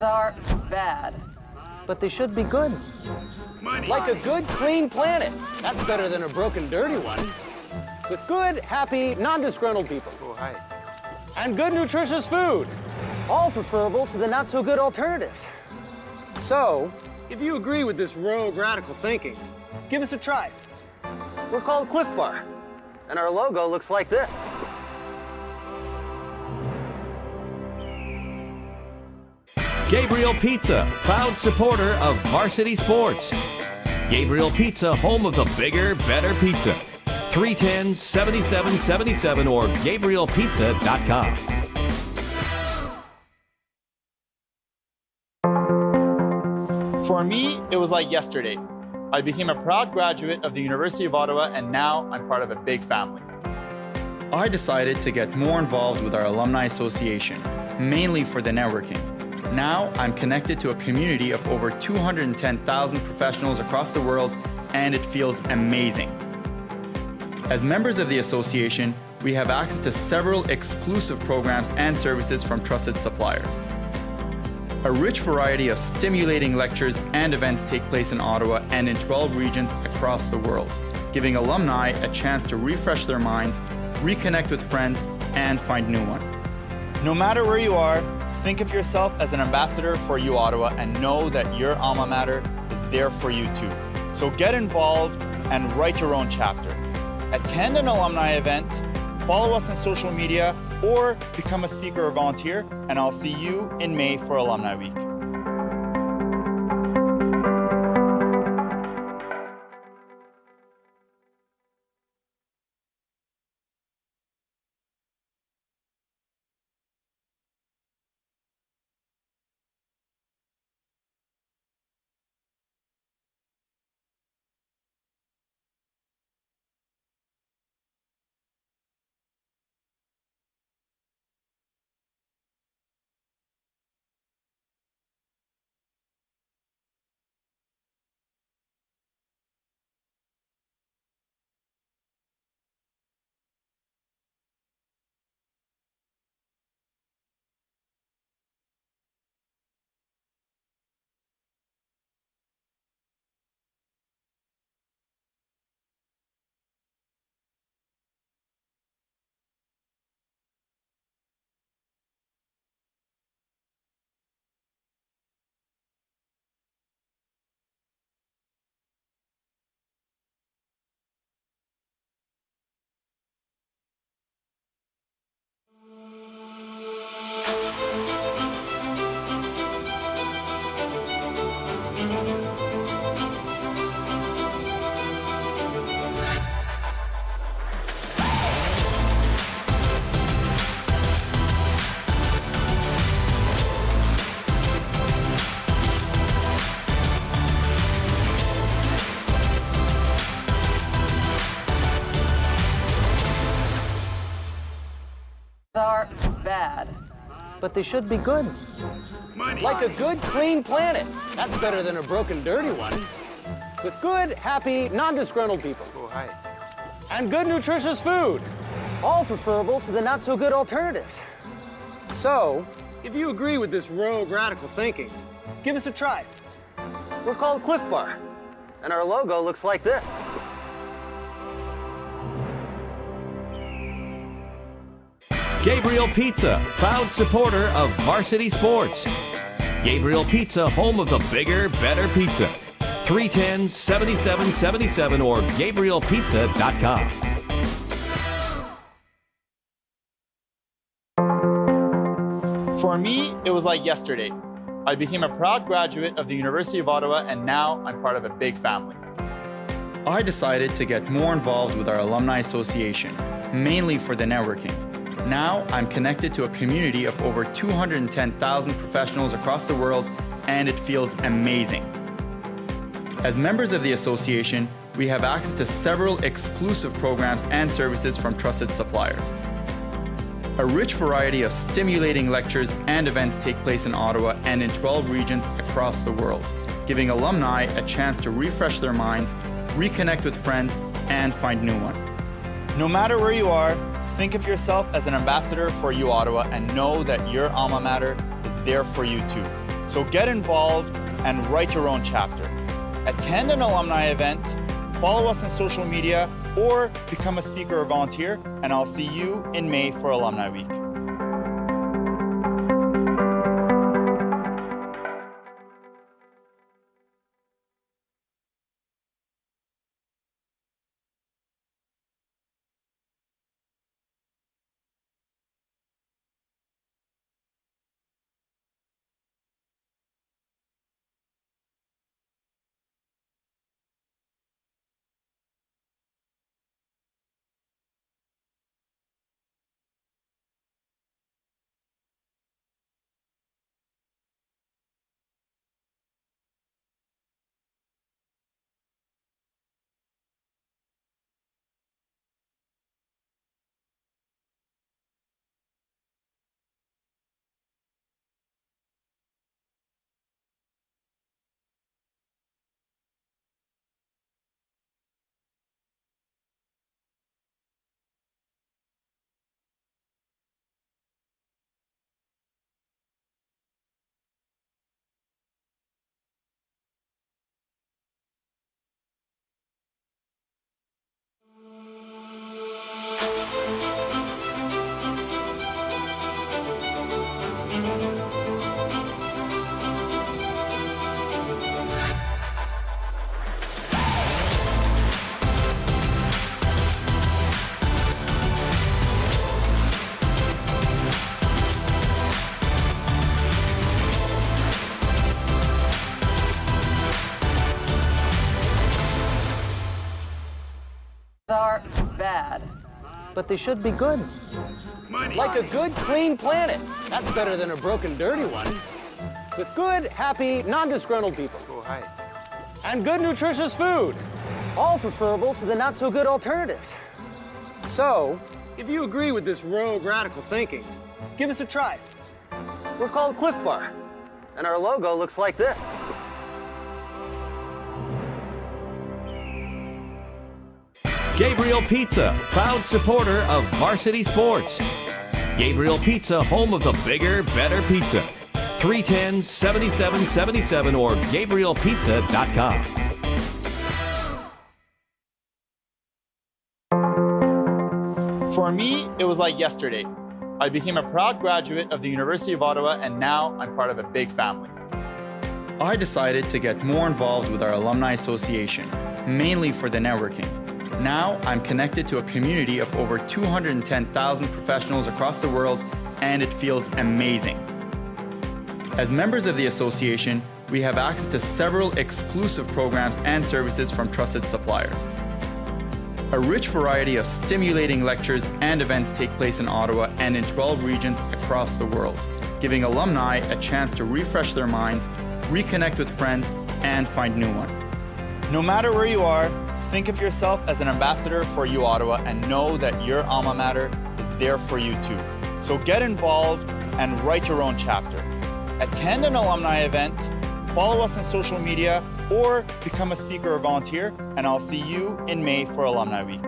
Are bad.
But they should be good.
Money.
Like a good, clean planet. That's better than a broken, dirty one. With good, happy, non-disgruntled people.
Oh, hi.
And good, nutritious food. All preferable to the not-so-good alternatives. So, if you agree with this rogue radical thinking, give us a try. We're called Cliff Bar, and our logo looks like this.
Gabriel Pizza, proud supporter of varsity sports. Gabriel Pizza, home of the bigger, better pizza. 310-7777 or GabrielPizza.com.
For me, it was like yesterday. I became a proud graduate of the University of Ottawa, and now I'm part of a big family. I decided to get more involved with our Alumni Association, mainly for the networking. Now I'm connected to a community of over 210,000 professionals across the world, and it feels amazing. As members of the association, we have access to several exclusive programs and services from trusted suppliers. A rich variety of stimulating lectures and events take place in Ottawa and in 12 regions across the world, giving alumni a chance to refresh their minds, reconnect with friends, and find new ones. No matter where you are, think of yourself as an ambassador for U Ottawa and know that your alma mater is there for you too. So get involved and write your own chapter. Attend an alumni event, follow us on social media, or become a speaker or volunteer, and I'll see you in May for Alumni Week.
are bad.
But they should be good.
Money.
Like a good, clean planet. That's better than a broken, dirty one. With good, happy, non-disgruntled people.
Oh, hi.
And good, nutritious food. All preferable to the not-so-good alternatives. So, if you agree with this rogue radical thinking, give us a try. We're called Cliff Bar, and our logo looks like this.
Gabriel Pizza, proud supporter of Varsity Sports. Gabriel Pizza, home of the bigger, better pizza. 310-7777 or GabrielPizza.com.
For me, it was like yesterday. I became a proud graduate of the University of Ottawa, and now I'm part of a big family. I decided to get more involved with our Alumni Association, mainly for the networking. Now I'm connected to a community of over 210,000 professionals across the world, and it feels amazing. As members of the association, we have access to several exclusive programs and services from trusted suppliers. A rich variety of stimulating lectures and events take place in Ottawa and in 12 regions across the world, giving alumni a chance to refresh their minds, reconnect with friends, and find new ones. No matter where you are, think of yourself as an ambassador for U Ottawa and know that your alma mater is there for you too. So get involved and write your own chapter. Attend an alumni event, follow us on social media, or become a speaker or volunteer, and I'll see you in May for Alumni Week.
Are bad.
But they should be good.
Money.
Like a good, clean planet. That's better than a broken, dirty one. With good, happy, non-disgruntled people.
Oh, hi.
And good, nutritious food. All preferable to the not-so-good alternatives. So, if you agree with this rogue radical thinking, give us a try. We're called Cliff Bar, and our logo looks like this.
Gabriel Pizza, proud supporter of Varsity Sports. Gabriel Pizza, home of the bigger, better pizza. 310-7777 or GabrielPizza.com.
For me, it was like yesterday. I became a proud graduate of the University of Ottawa, and now I'm part of a big family. I decided to get more involved with our Alumni Association, mainly for the networking. Now I'm connected to a community of over 210,000 professionals across the world, and it feels amazing. As members of the association, we have access to several exclusive programs and services from trusted suppliers. A rich variety of stimulating lectures and events take place in Ottawa and in 12 regions across the world, giving alumni a chance to refresh their minds, reconnect with friends, and find new ones. No matter where you are, think of yourself as an ambassador for U Ottawa and know that your alma mater is there for you too. So get involved and write your own chapter. Attend an alumni event, follow us on social media, or become a speaker or volunteer, and I'll see you in May for Alumni Week.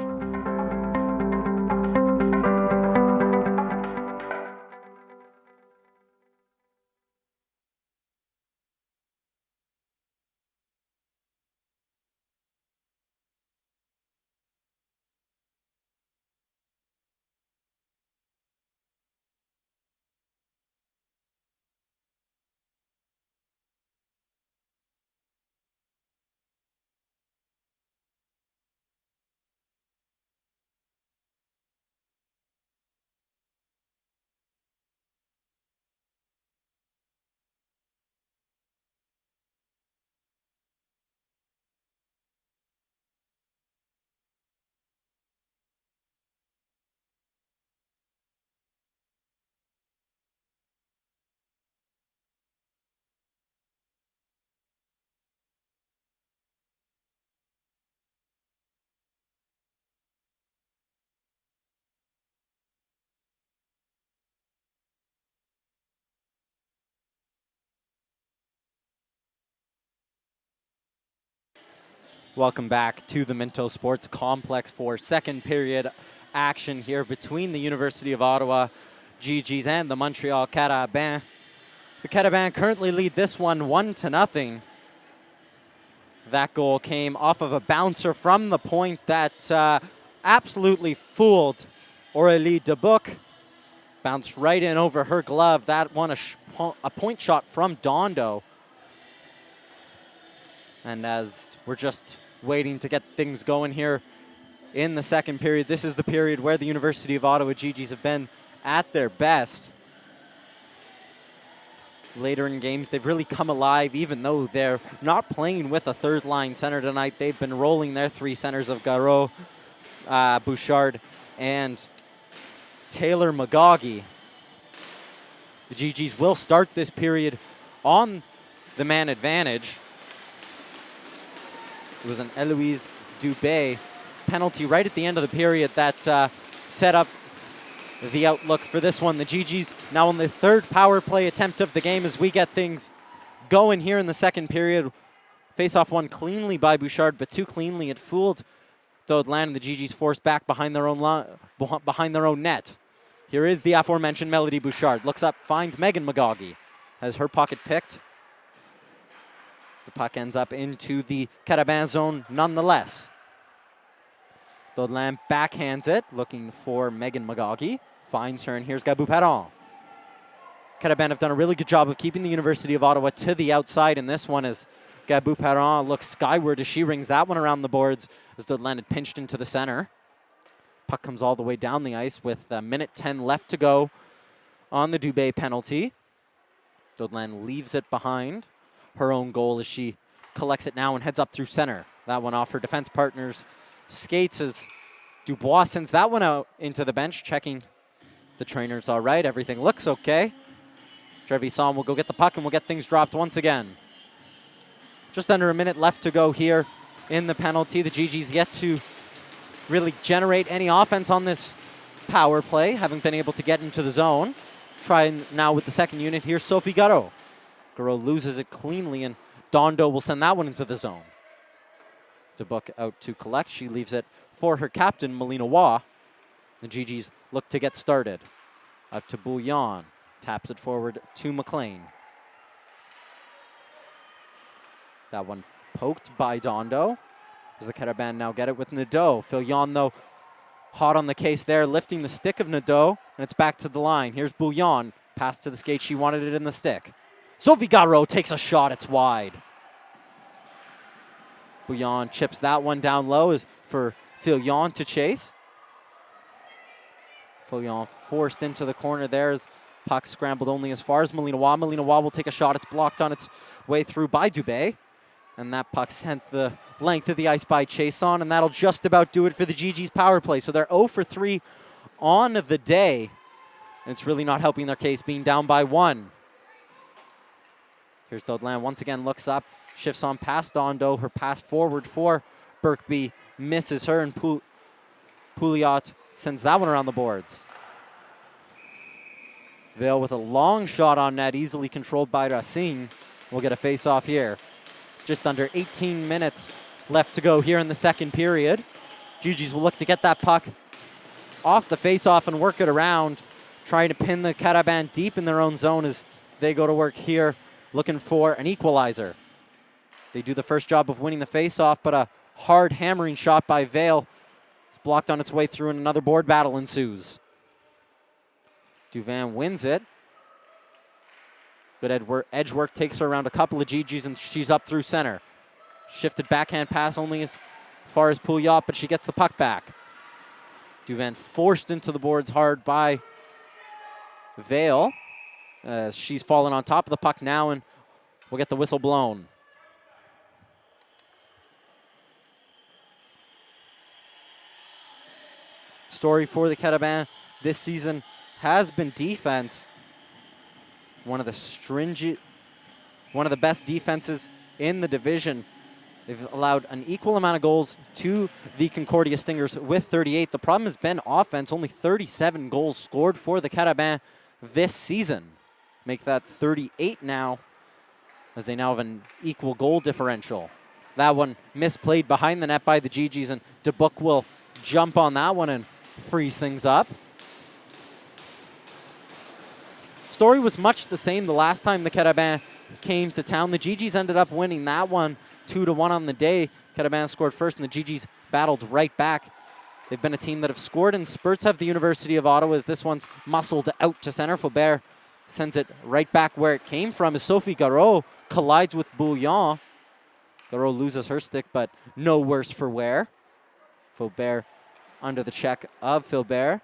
Welcome back to the Minto Sports Complex for second period action here between the University of Ottawa GGs and the Montreal Carabins. The Carabins currently lead this one 1-0. That goal came off of a bouncer from the point that absolutely fooled Aurélie Dubuc. Bounced right in over her glove. That won a point shot from Dondo. And as we're just waiting to get things going here in the second period, this is the period where the University of Ottawa GGs have been at their best. Later in games, they've really come alive, even though they're not playing with a third-line center tonight. They've been rolling their three centers of Garreau, Bouchard, and Taylor Magagi. The GGs will start this period on the man advantage. It was an Eloise Dubé penalty right at the end of the period that set up the outlook for this one. The GGs now on the third power play attempt of the game as we get things going here in the second period. Face-off won cleanly by Bouchard, but too cleanly it fooled Daudelain, and the GGs forced back behind their own net. Here is the aforementioned Melody Bouchard. Looks up, finds Megan Magagi. Has her pocket picked. The puck ends up into the Carabin zone nonetheless. Daudelain backhands it, looking for Megan Magagi. Finds her, and here's Gabou Perron. Carabin have done a really good job of keeping the University of Ottawa to the outside in this one as Gabou Perron looks skyward as she rings that one around the boards as Daudelain had pinched into the center. Puck comes all the way down the ice with a minute 10 left to go on the Dubé penalty. Daudelain leaves it behind her own goal as she collects it now and heads up through center. That one off her defense partner's skates as Dubois sends that one out into the bench, checking if the trainer's all right. Everything looks okay. Trevisan will go get the puck and we'll get things dropped once again. Just under a minute left to go here in the penalty. The GG's yet to really generate any offense on this power play, haven't been able to get into the zone. Trying now with the second unit here, Sophie Garreau. Garreau loses it cleanly, and Dondo will send that one into the zone. Dubuc out to collect. She leaves it for her captain, Melina Waugh. The GGs look to get started. Up to Bouillon. Taps it forward to McLean. That one poked by Dondo. As the Carabin now get it with Nadeau. Fillon, though, hot on the case there, lifting the stick of Nadeau, and it's back to the line. Here's Bouillon. Pass to the skate. She wanted it in the stick. Sophie Garreau takes a shot. It's wide. Bouillon chips that one down low is for Fillon to chase. Fillon forced into the corner there as puck scrambled only as far as Melina Waugh. Melina Waugh will take a shot. It's blocked on its way through by Dubé. And that puck sent the length of the ice by Chason, and that'll just about do it for the GG's power play. So they're 0 for 3 on the day. And it's really not helping their case being down by 1. Here's Daudelain once again, looks up, shifts on past Dondo. Her pass forward for Birkby misses her, and Pouliot sends that one around the boards. Vale with a long shot on net, easily controlled by Racine. We'll get a face-off here. Just under 18 minutes left to go here in the second period. GGs will look to get that puck off the face-off and work it around, trying to pin the Carabin deep in their own zone as they go to work here, looking for an equalizer. They do the first job of winning the face-off, but a hard hammering shot by Vale is blocked on its way through and another board battle ensues. Duvin wins it. Good edge work takes her around a couple of GGs and she's up through center. Shifted backhand pass only as far as Pouliot, but she gets the puck back. Duvin forced into the boards hard by Vale. She's fallen on top of the puck now and we'll get the whistle blown. Story for the Carabin this season has been defense. One of the best defenses in the division. They've allowed an equal amount of goals to the Concordia Stingers with 38. The problem has been offense. Only 37 goals scored for the Carabin this season. Make that 38 now, as they now have an equal goal differential. That one misplayed behind the net by the GGs, and Dubuc will jump on that one and freeze things up. Story was much the same the last time the Carabin came to town. The GGs ended up winning that one 2-1 on the day. Carabin scored first and the GGs battled right back. They've been a team that have scored in spurts of the University of Ottawa as this one's muscled out to center. Faubert sends it right back where it came from as Sophie Garot collides with Bouillon. Garot loses her stick, but no worse for wear. Faubert under the check of Filbert.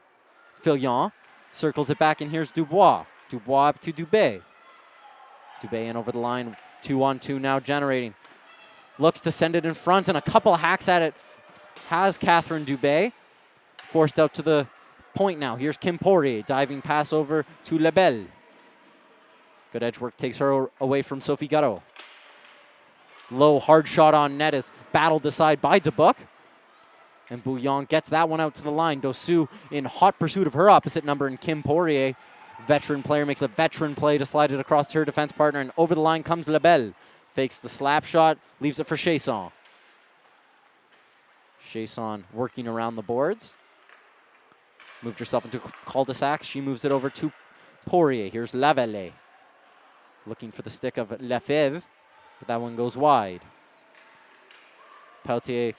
Fillon circles it back, and here's Dubois. Dubois up to Dubé. Dubé in over the line. 2-on-2 now generating. Looks to send it in front, and a couple of hacks at it has Catherine Dubé. Forced out to the point now. Here's Kim Poirier. Diving pass over to Lebel. Good edge work takes her away from Sophie Garot. Low hard shot on net is battled aside by Dubuc. And Bouillon gets that one out to the line. Dosu in hot pursuit of her opposite number, and Kim Poirier, veteran player, makes a veteran play to slide it across to her defense partner, and over the line comes Lebel. Fakes the slap shot, leaves it for Chasson. Chasson working around the boards. Moved herself into a cul-de-sac. She moves it over to Poirier. Here's Lavelle. Looking for the stick of Lefebvre, but that one goes wide. Peltier,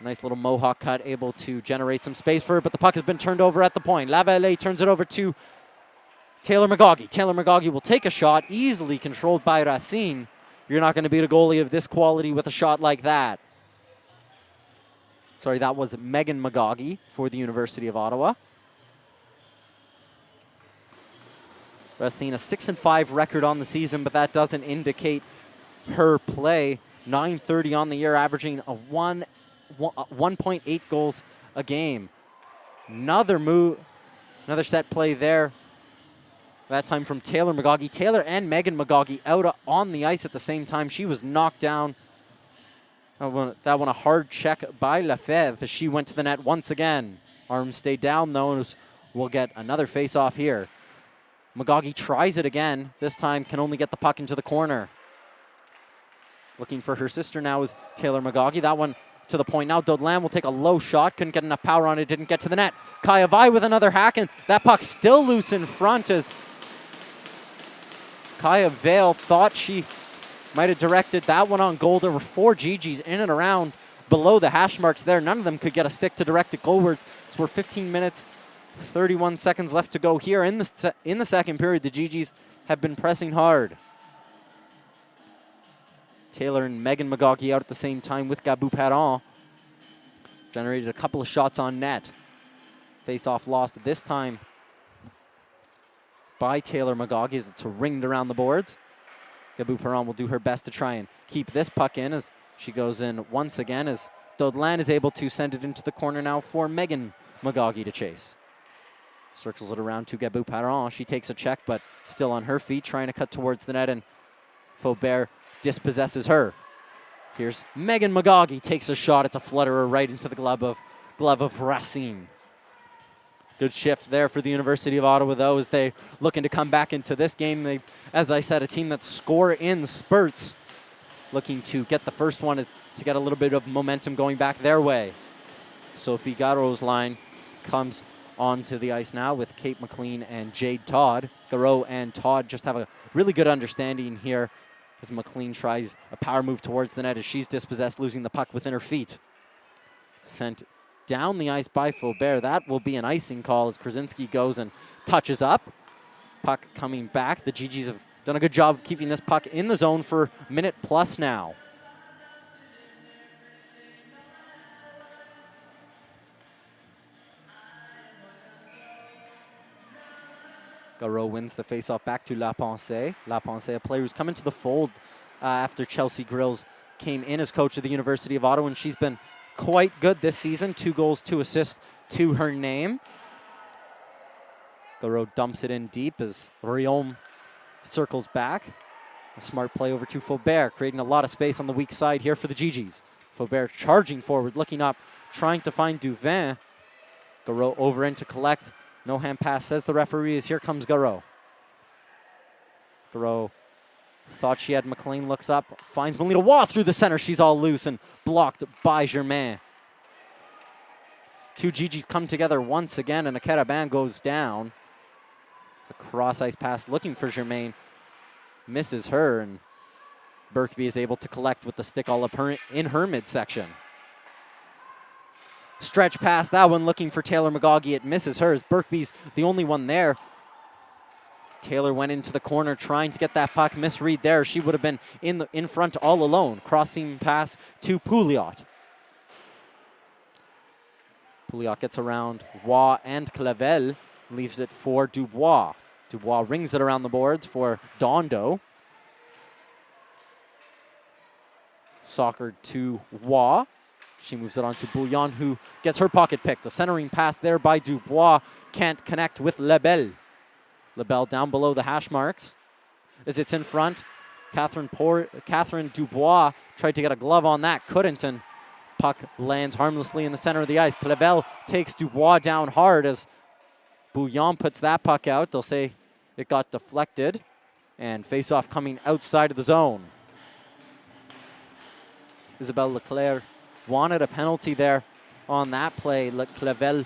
nice little mohawk cut, able to generate some space for her, but the puck has been turned over at the point. Lavelle turns it over to Taylor McGaughey. Taylor McGaughey will take a shot, easily controlled by Racine. You're not going to beat a goalie of this quality with a shot like that. Sorry, that was Megan McGaughey for the University of Ottawa. Racine a 6-5 record on the season, but that doesn't indicate her play. .930 on the year, averaging a 1.8 goals a game. Another set play there. That time from Taylor McGaughey. Taylor and Megan McGaughey out on the ice at the same time. She was knocked down. That one a hard check by Lefebvre as she went to the net once again. Arms stay down though, and we'll get another face-off here. McGaughey tries it again. This time can only get the puck into the corner. Looking for her sister now is Taylor McGaughey. That one to the point now. Dodlan will take a low shot. Couldn't get enough power on it. Didn't get to the net. Kaya Vai with another hack, and that puck still loose in front as Kaya Vale thought she might have directed that one on goal. There were 4 GGs in and around below the hash marks there. None of them could get a stick to direct it goalwards. So we're 15 minutes, 31 seconds left to go here. In the second period, the GGs have been pressing hard. Taylor and Megan McGaughey out at the same time with Gabou Perron. Generated a couple of shots on net. Face-off lost this time by Taylor McGaughey as it's ringed around the boards. Gabou Perron will do her best to try and keep this puck in as she goes in once again as Dodlan is able to send it into the corner now for Megan McGaughey to chase. Circles it around to Gabou Perron. She takes a check, but still on her feet, trying to cut towards the net, and Faubert dispossesses her. Here's Megan McGaughey, takes a shot. It's a flutterer right into the glove of Racine. Good shift there for the University of Ottawa, though, as they looking to come back into this game. They, as I said, a team that score in spurts, looking to get the first one to get a little bit of momentum going back their way. Sophie Garo's line comes onto the ice now with Kate McLean and Jade Todd. Garo and Todd just have a really good understanding here as McLean tries a power move towards the net as she's dispossessed, losing the puck within her feet. Sent down the ice by Faubert. That will be an icing call as Krasinski goes and touches up. Puck coming back. The GGs have done a good job of keeping this puck in the zone for a minute plus now. Garo wins the faceoff back to La Pensée. La Pensée, a player who's come into the fold after Chelsea Grills came in as coach of the University of Ottawa, and she's been quite good this season. 2 goals, 2 assists to her name. Garo dumps it in deep as Riom circles back. A smart play over to Faubert, creating a lot of space on the weak side here for the GGs. Faubert charging forward, looking up, trying to find Duvin. Garo over in to collect. No hand pass, says the referee, as here comes Garo. Garo thought she had McLean, looks up, finds Melina Waugh through the center. She's all loose and blocked by Germain. 2 GGs come together once again, and a Carabin goes down. It's a cross-ice pass looking for Germain. Misses her, and Berkby is able to collect with the stick all up in her midsection. Stretch pass, that one looking for Taylor McGaughey. It misses hers. Berkby's the only one there. Taylor went into the corner trying to get that puck. Misread there. She would have been in front all alone. Crossing pass to Pouliot. Pouliot gets around Waugh and Clavel. Leaves it for Dubois. Dubois rings it around the boards for Dondo. Soccer to Waugh. She moves it on to Bouillon, who gets her pocket picked. A centering pass there by Dubois. Can't connect with Lebel. Lebel down below the hash marks. As it's in front, Catherine Dubois tried to get a glove on that. Couldn't, and puck lands harmlessly in the center of the ice. Clavel takes Dubois down hard as Bouillon puts that puck out. They'll say it got deflected. And face-off coming outside of the zone. Isabelle Leclerc wanted a penalty there on that play. Clavel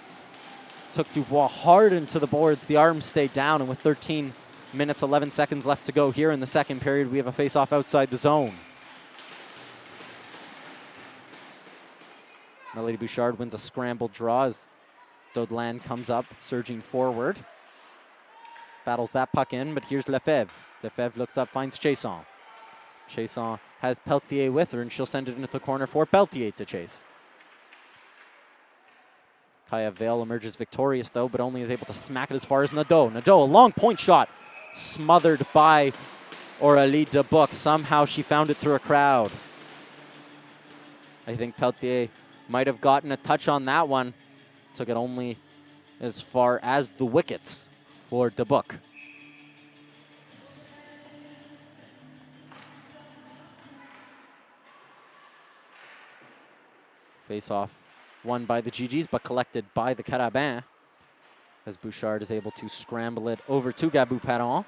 took Dubois hard into the boards. The arms stayed down, and with 13 minutes, 11 seconds left to go here in the second period, we have a face-off outside the zone. Melody Bouchard wins a scrambled draw as Daudelan comes up, surging forward. Battles that puck in, but here's Lefebvre. Lefebvre looks up, finds Chasson. Chasson has Peltier with her, and she'll send it into the corner for Peltier to chase. Kaya Vale emerges victorious, though, but only is able to smack it as far as Nadeau. Nadeau, a long point shot, smothered by Aurélie Dubuc. Somehow she found it through a crowd. I think Peltier might have gotten a touch on that one. Took it only as far as the wickets for Dubuc. Face-off won by the GGs, but collected by the Carabin, as Bouchard is able to scramble it over to Gabou Perron.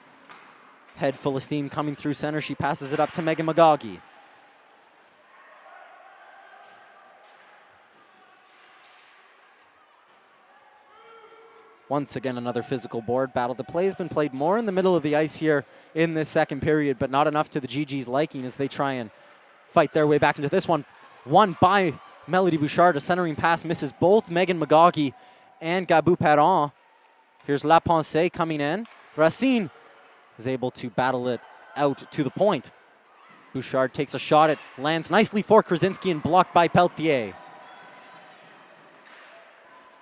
Head full of steam coming through center. She passes it up to Megan McGaughey. Once again, another physical board battle. The play has been played more in the middle of the ice here in this second period, but not enough to the GG's liking as they try and fight their way back into this one. Won by Melody Bouchard. A centering pass misses both Megan McGaughey and Gabou Perron. Here's La Pensée coming in. Racine is able to battle it out to the point. Bouchard takes a shot. It lands nicely for Krasinski and blocked by Peltier.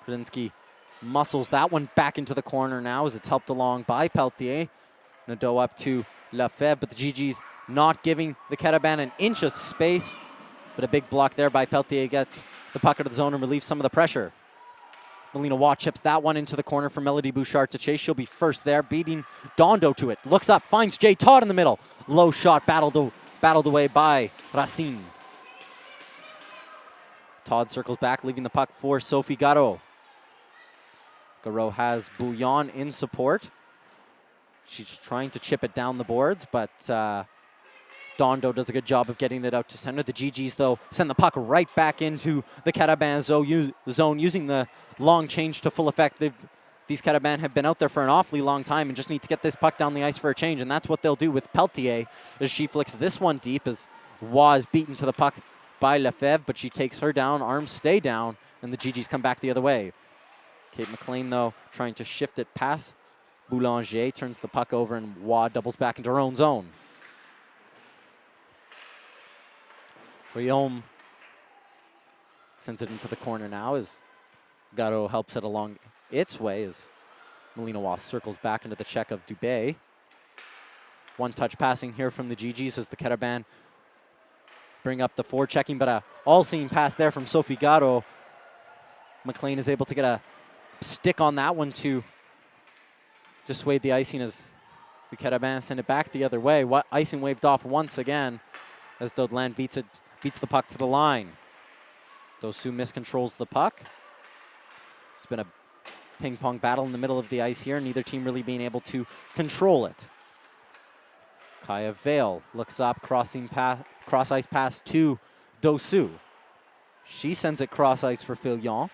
Krasinski muscles that one back into the corner now as it's helped along by Peltier. Nadeau up to Lefebvre, but the GG's not giving the Carabin an inch of space. But a big block there by Peltier gets the puck out of the zone and relieves some of the pressure. Melina Waugh chips that one into the corner for Melody Bouchard to chase. She'll be first there, beating Dondo to it. Looks up, finds Jay Todd in the middle. Low shot battled away by Racine. Todd circles back, leaving the puck for Sophie Garot. Garreau has Bouillon in support. She's trying to chip it down the boards, but Dondo does a good job of getting it out to center. The GGs, though, send the puck right back into the Carabin zone using the long change to full effect. These Carabin have been out there for an awfully long time and just need to get this puck down the ice for a change, and that's what they'll do with Peltier as she flicks this one deep as Waugh is beaten to the puck by Lefebvre, but she takes her down, arms stay down, and the GGs come back the other way. Kate McLean, though, trying to shift it past Boulanger, turns the puck over, and Waugh doubles back into her own zone. Guillaume sends it into the corner now as Garreau helps it along its way as Melina Waugh circles back into the check of Dubé. One-touch passing here from the GGs as the Carabin bring up the forechecking, but a all-seeing pass there from Sophie Garreau. McLean is able to get a stick on that one to dissuade the icing as the Carabin send it back the other way. Icing waved off once again as Daudelan beats the puck to the line. Dosu miscontrols the puck. It's been a ping-pong battle in the middle of the ice here, neither team really being able to control it. Kaya Vale looks up, cross-ice pass to Dosu. She sends it cross-ice for Fillon.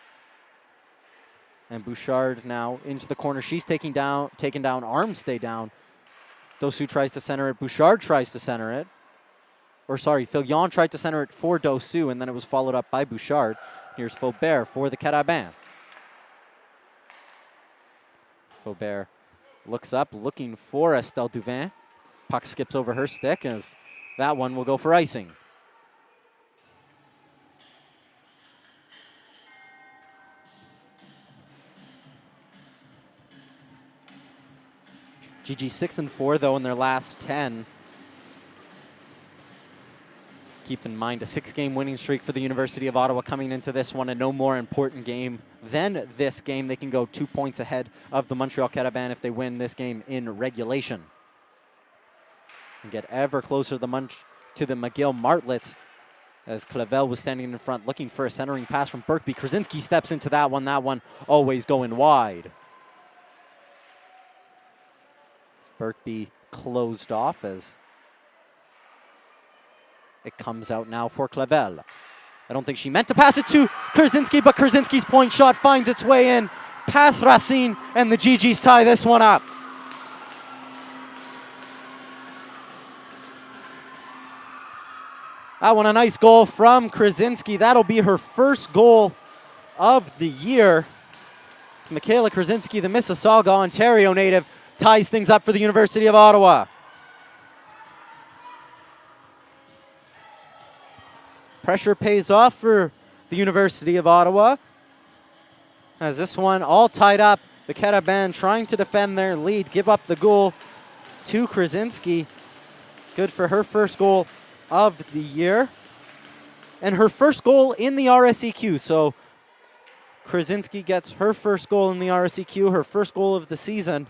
And Bouchard now into the corner. She's taken down, arms stay down. Dosu tries to center it. Bouchard tries to center it. Or sorry, Fillon tried to center it for Dosu, and then it was followed up by Bouchard. Here's Faubert for the Carabin. Faubert looks up, looking for Estelle Duvin. Puck skips over her stick as that one will go for icing. GG 6-4 though in their last 10. Keep in mind a 6-game winning streak for the University of Ottawa coming into this one, and no more important game than this game. They can go 2 points ahead of the Montreal Carabin if they win this game in regulation. And get ever closer to the McGill Martlets as Clavel was standing in front looking for a centering pass from Birkby. Krasinski steps into that one always going wide. Birkby closed off as it comes out now for Clavel. I don't think she meant to pass it to Krasinski, but Krasinski's point shot finds its way in past Racine, and the GGs tie this one up. That one a nice goal from Krasinski. That'll be her first goal of the year. Michaela Krasinski, the Mississauga, Ontario native, ties things up for the University of Ottawa. Pressure pays off for the University of Ottawa. As this one all tied up, the Carabin trying to defend their lead, give up the goal to Krasinski. Good for her first goal of the year. And her first goal in the RSEQ. So Krasinski gets her first goal in the RSEQ, her first goal of the season.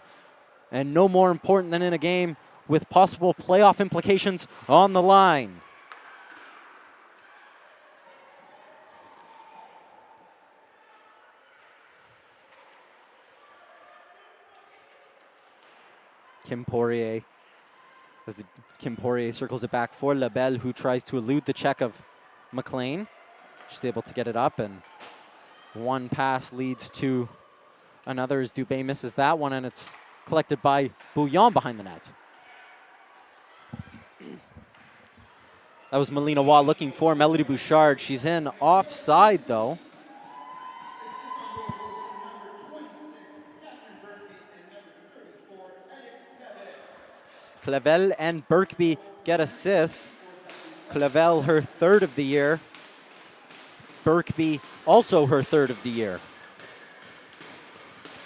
And no more important than in a game with possible playoff implications on the line. Kim Poirier, as Kim Poirier circles it back for Labelle, who tries to elude the check of McLean. She's able to get it up, and one pass leads to another as Dubé misses that one, and it's collected by Bouillon behind the net. That was Melina Waugh looking for Melody Bouchard. She's in offside, though. Clavel and Birkby get assists. Clavel, her third of the year. Birkby, also her third of the year.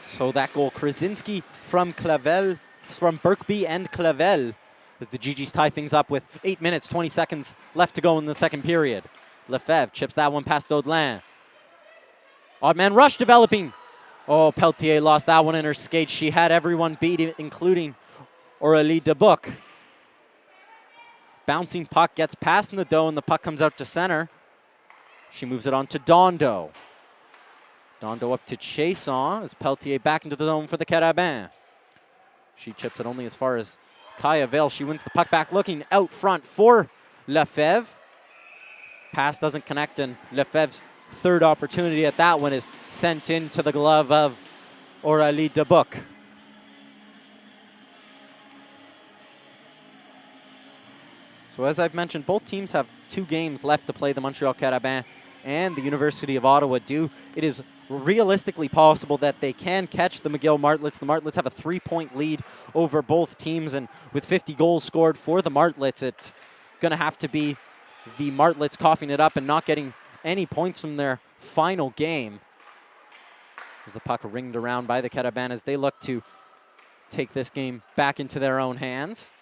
So that goal, Krasinski from Clavel, from Birkby and Clavel, as the GGs tie things up with 8 minutes, 20 seconds left to go in the second period. Lefebvre chips that one past Daudelan. Odd man rush developing. Oh, Peltier lost that one in her skates. She had everyone beat, including Aurélie Dubuc. Bouncing puck gets past Nadeau, and the puck comes out to center. She moves it on to Dondo. Dondo up to Chason as Peltier back into the zone for the Carabin. She chips it only as far as Kaya Vale. She wins the puck back, looking out front for Lefebvre. Pass doesn't connect, and Lefebvre's third opportunity at that one is sent into the glove of Aurélie Dubuc. So as I've mentioned, both teams have 2 games left to play. The Montreal Carabin and the University of Ottawa do. It is realistically possible that they can catch the McGill Martlets. The Martlets have a 3-point lead over both teams, and with 50 goals scored for the Martlets, it's going to have to be the Martlets coughing it up and not getting any points from their final game. As the puck ringed around by the Carabin as they look to take this game back into their own hands.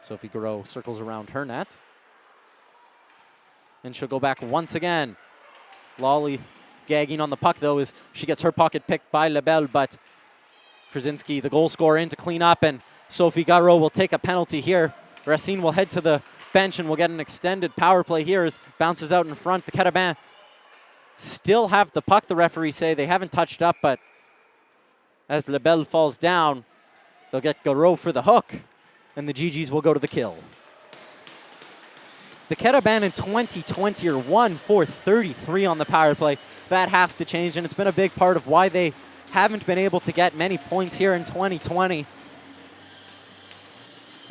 Sophie Garreau circles around her net. And she'll go back once again. Lawley gagging on the puck, though, as she gets her pocket picked by Lebel, but Krasinski, the goal scorer, in to clean up, and Sophie Garreau will take a penalty here. Racine will head to the bench and will get an extended power play here as bounces out in front. The Carabin still have the puck, the referees say. They haven't touched up, but as Lebel falls down, they'll get Garreau for the hook, and the GGs will go to the kill. The Carabin in 2020 are 1-for-33 on the power play. That has to change, and it's been a big part of why they haven't been able to get many points here in 2020.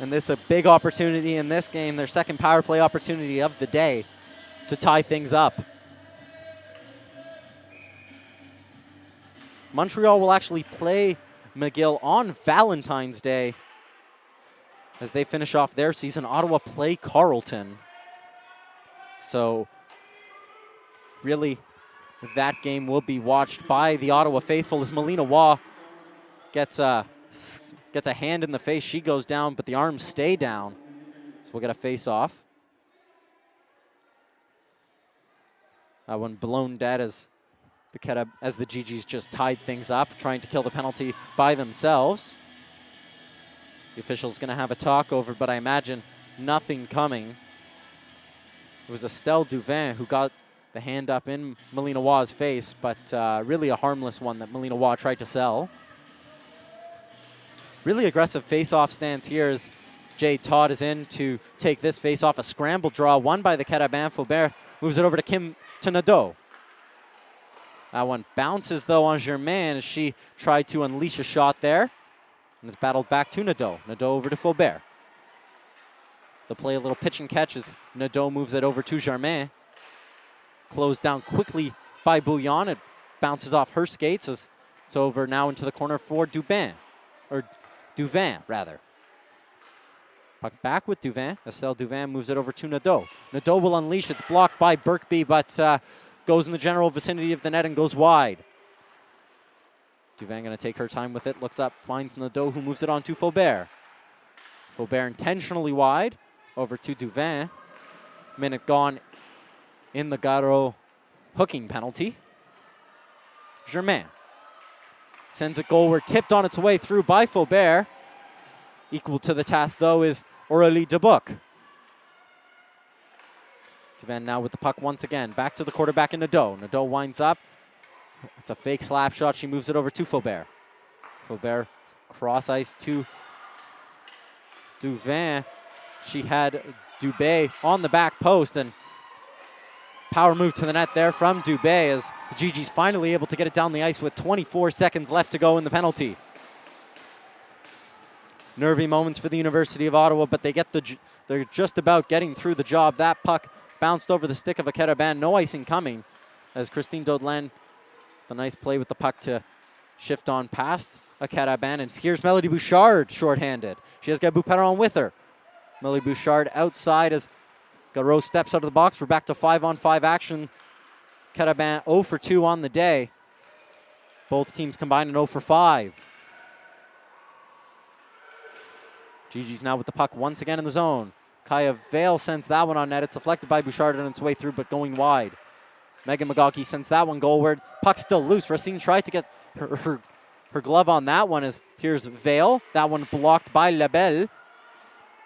And this is a big opportunity in this game, their second power play opportunity of the day, to tie things up. Montreal will actually play McGill on Valentine's Day as they finish off their season. Ottawa play Carleton. So really, that game will be watched by the Ottawa faithful as Melina Waugh gets a hand in the face. She goes down, but the arms stay down. So we'll get a face-off. That one blown dead as the GGs just tied things up, trying to kill the penalty by themselves. The official's going to have a talk over, but I imagine nothing coming. It was Estelle Duvin who got the hand up in Melina Waugh's face, but really a harmless one that Melina Waugh tried to sell. Really aggressive face-off stance here as Jay Todd is in to take this face-off. A scramble draw won by the Carabin. Faubert moves it over to Nadeau. That one bounces, though, on Germain as she tried to unleash a shot there. And it's battled back to Nadeau. Nadeau over to Faubert. They'll play a little pitch and catch as Nadeau moves it over to Germain. Closed down quickly by Bouillon. It bounces off her skates as it's over now into the corner for Duvin, rather. Puck back with Duvin. Estelle Duvin moves it over to Nadeau. Nadeau will unleash. It's blocked by Birkby, but goes in the general vicinity of the net and goes wide. Duvin going to take her time with it. Looks up, finds Nadeau, who moves it on to Faubert. Faubert intentionally wide. Over to Duvin. Minute gone in the Garreau hooking penalty. Germain sends it goalward, tipped on its way through by Faubert. Equal to the task, though, is Aurélie Dubuc. Duvin now with the puck once again. Back to the quarterback in Nadeau. Nadeau winds up. It's a fake slap shot. She moves it over to Faubert. Faubert cross ice to Duvin. She had Dubé on the back post, and power move to the net there from Dubé as the GG's finally able to get it down the ice with 24 seconds left to go in the penalty. Nervy moments for the University of Ottawa, but they're just about getting through the job. That puck bounced over the stick of a Carabin. No icing coming as Christine Daudelin, the nice play with the puck to shift on past a Carabin. And here's Melody Bouchard shorthanded. She has Gabou Perron with her. Melody Bouchard outside as Garreau steps out of the box. We're back to 5-on-5 action. Carabin 0 for 2 on the day. Both teams combined in 0 for 5. GG's now with the puck once again in the zone. Kaya Vale sends that one on net. It's deflected by Bouchard on its way through, but going wide. Megan McGawkey sends that one goalward. Puck still loose. Racine tried to get her glove on that one. Here's Vale. That one blocked by Lebel.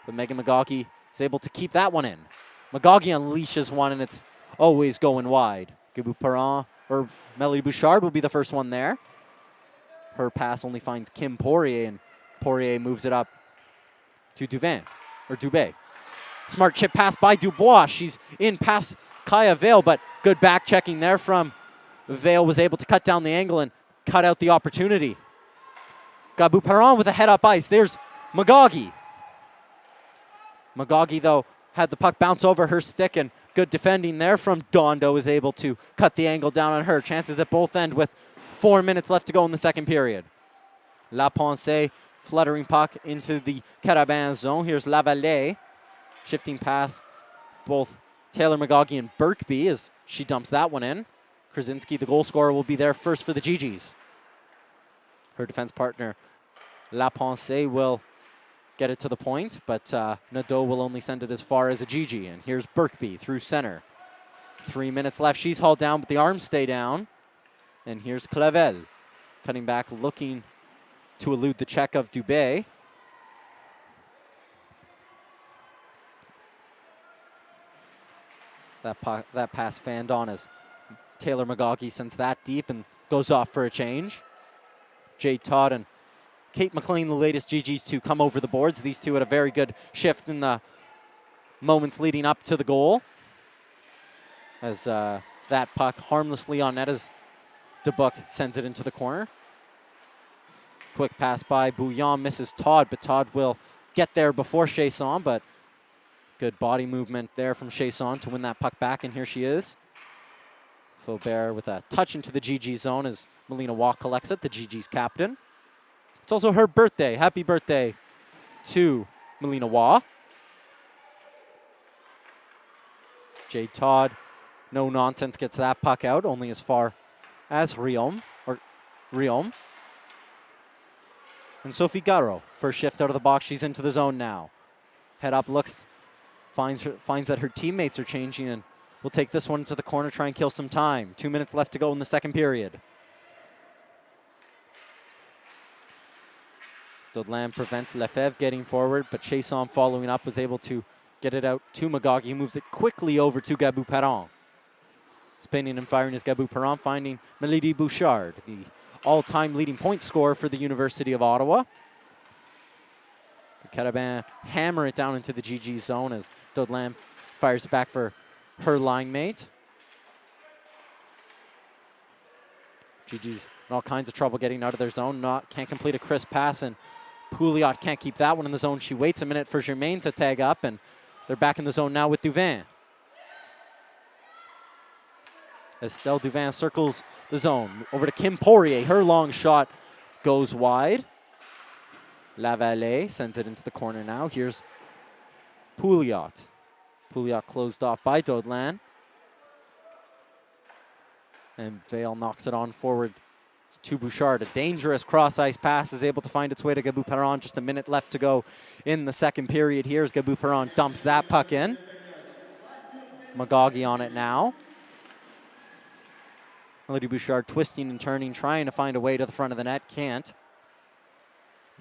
But Megan McGawkey is able to keep that one in. McGawkey unleashes one, and it's always going wide. Gabou-Perron, or Melody Bouchard will be the first one there. Her pass only finds Kim Poirier, and Poirier moves it up to Dubé. Smart chip pass by Dubois. She's in past Kaya Vale, but good back checking there from Vale. Was able to cut down the angle and cut out the opportunity. Gabou-Perron with a head up ice. There's Magagi. Magagi, though, had the puck bounce over her stick, and good defending there from Dondo is able to cut the angle down on her. Chances at both ends with 4 minutes left to go in the second period. La Pensée fluttering puck into the Carabin zone. Here's Lavallée. Shifting pass, both Taylor Magagi and Birkby as she dumps that one in. Krasinski, the goal scorer, will be there first for the GGs. Her defense partner, La Pensée, will get it to the point, but Nadeau will only send it as far as a GG. And here's Birkby through center. 3 minutes left. She's hauled down, but the arms stay down. And here's Clavel cutting back, looking to elude the check of Dubé. That pass fanned on as Taylor Magagi sends that deep and goes off for a change. Jade Todd and Kate McLean, the latest GGs to come over the boards. These two had a very good shift in the moments leading up to the goal. As that puck harmlessly on net as Dubuc sends it into the corner. Quick pass by Bouillon, misses Todd, but Todd will get there before Chasson, but good body movement there from Chasson to win that puck back, and here she is. Faubert with a touch into the GG zone as Melina Waugh collects it, the GG's captain. It's also her birthday. Happy birthday to Melina Waugh. Jade Todd, no nonsense, gets that puck out, only as far as Riom. And Sophie Garro, first shift out of the box. She's into the zone now. Head up, looks, finds that her teammates are changing, and will take this one to the corner, try and kill some time. 2 minutes left to go in the second period. Dodlan prevents Lefebvre getting forward, but Chasson following up was able to get it out to Magagi. He moves it quickly over to Gabou-Perron. Spinning and firing is Gabou-Perron, finding Melody Bouchard, the all-time leading point scorer for the University of Ottawa. The Carabin hammer it down into the GG zone as Dodlan fires it back for her line mate. GG's in all kinds of trouble getting out of their zone. Can't complete a crisp pass, and Pouliot can't keep that one in the zone. She waits a minute for Germain to tag up, and they're back in the zone now with Duvin. Estelle Duvin circles the zone. Over to Kim Poirier. Her long shot goes wide. Lavallée sends it into the corner now. Here's Pouliot. Pouliot closed off by Dodlan. And Vale knocks it on forward to Bouchard. A dangerous cross-ice pass is able to find its way to Gabou-Perron. Just a minute left to go in the second period. Here's Gabou-Perron, dumps that puck in. Magagi on it now. Melody Bouchard twisting and turning, trying to find a way to the front of the net. Can't.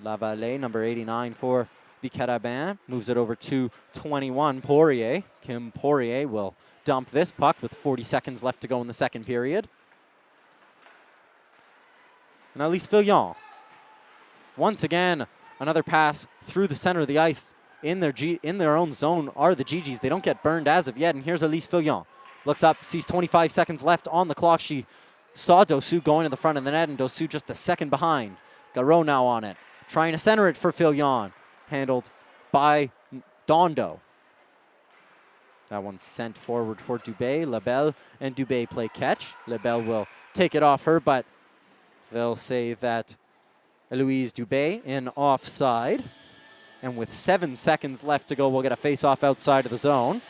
Lavallée, number 89 for the Carabin, moves it over to 21, Poirier. Kim Poirier will dump this puck with 40 seconds left to go in the second period. And Elise Fillon. Once again, another pass through the center of the ice. In their own zone are the GGs. They don't get burned as of yet. And here's Elise Fillon. Looks up, sees 25 seconds left on the clock. She saw Dossou going to the front of the net, and Dossou just a second behind. Garreau now on it. Trying to center it for Fillon. Handled by Dondo. That one's sent forward for Dubé. Lebel and Dubé play catch. Lebel will take it off her, but they'll say that Eloise Dubé in offside. And with 7 seconds left to go, we'll get a face-off outside of the zone.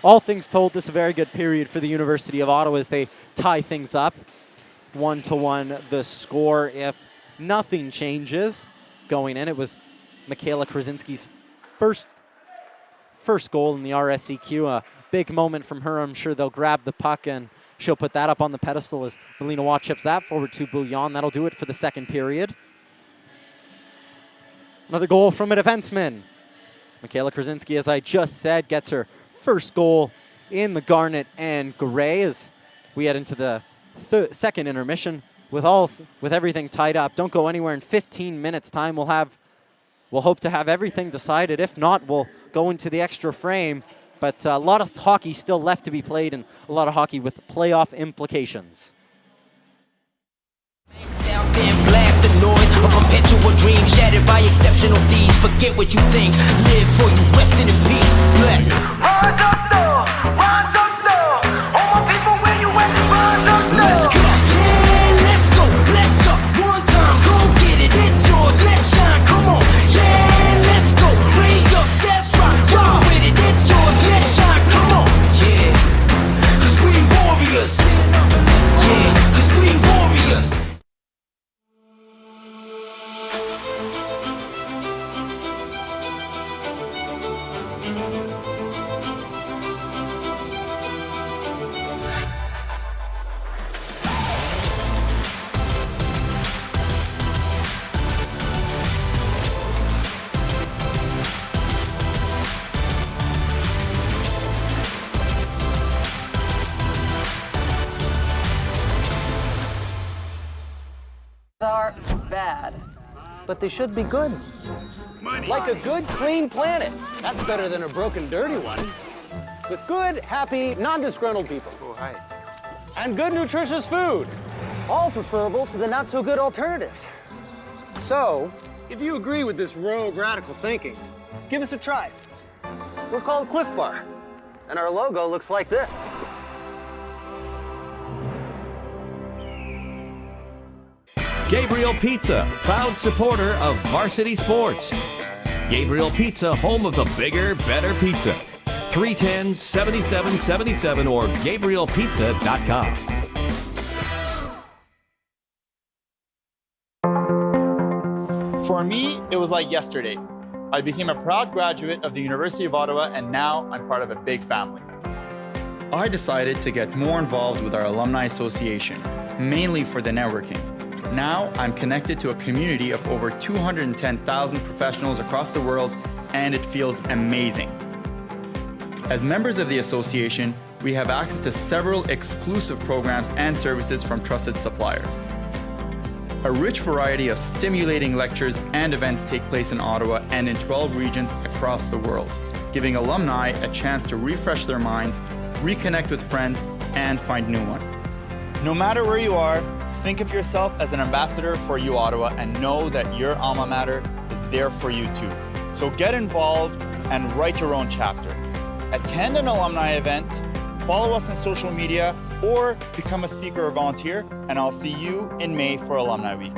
All things told, this is a very good period for the University of Ottawa as they tie things up. 1-1 the score if nothing changes going in. It was Michaela Krasinski's first goal in the RSEQ. A big moment from her. I'm sure they'll grab the puck and she'll put that up on the pedestal as Melina Waugh chips that forward to Bouillon. That'll do it for the second period. Another goal from a defenseman. Michaela Krasinski, as I just said, gets her first goal in the garnet and gray as we head into the second intermission with everything tied up. Don't go anywhere. In 15 minutes time we'll hope to have everything decided. If not, we'll go into the extra frame. But a lot of hockey still left to be played, and a lot of hockey with playoff implications.
Shout and blast the noise, a perpetual dream shattered by exceptional thieves. Forget what you think, live for you, resting in peace. Bless.
Rise up now, all my people where you at, rise up now.
Let's go, yeah, let's go, let's up. One time, go get it, it's yours, let's shine, come on. Yeah, let's go, raise up, that's right. Roll with it, it's yours, let's shine, come on. Yeah, cause we warriors. Yeah, cause we warriors.
Are bad.
But they should be good.
Money.
Like a good, clean planet. That's better than a broken, dirty one. With good, happy, non-disgruntled people.
Oh, hi.
And good, nutritious food. All preferable to the not-so-good alternatives. So, if you agree with this rogue, radical thinking, give us a try. We're called Cliff Bar, and our logo looks like this.
Gabriel Pizza, proud supporter of varsity sports. Gabriel Pizza, home of the bigger, better pizza. 310-7777 or GabrielPizza.com.
For me, it was like yesterday. I became a proud graduate of the University of Ottawa, and now I'm part of a big family. I decided to get more involved with our Alumni Association, mainly for the networking. Now I'm connected to a community of over 210,000 professionals across the world, and it feels amazing. As members of the association, we have access to several exclusive programs and services from trusted suppliers. A rich variety of stimulating lectures and events take place in Ottawa and in 12 regions across the world, giving alumni a chance to refresh their minds, reconnect with friends, and find new ones. No matter where you are, think of yourself as an ambassador for U Ottawa and know that your alma mater is there for you too. So get involved and write your own chapter. Attend an alumni event, follow us on social media, or become a speaker or volunteer, and I'll see you in May for Alumni Week.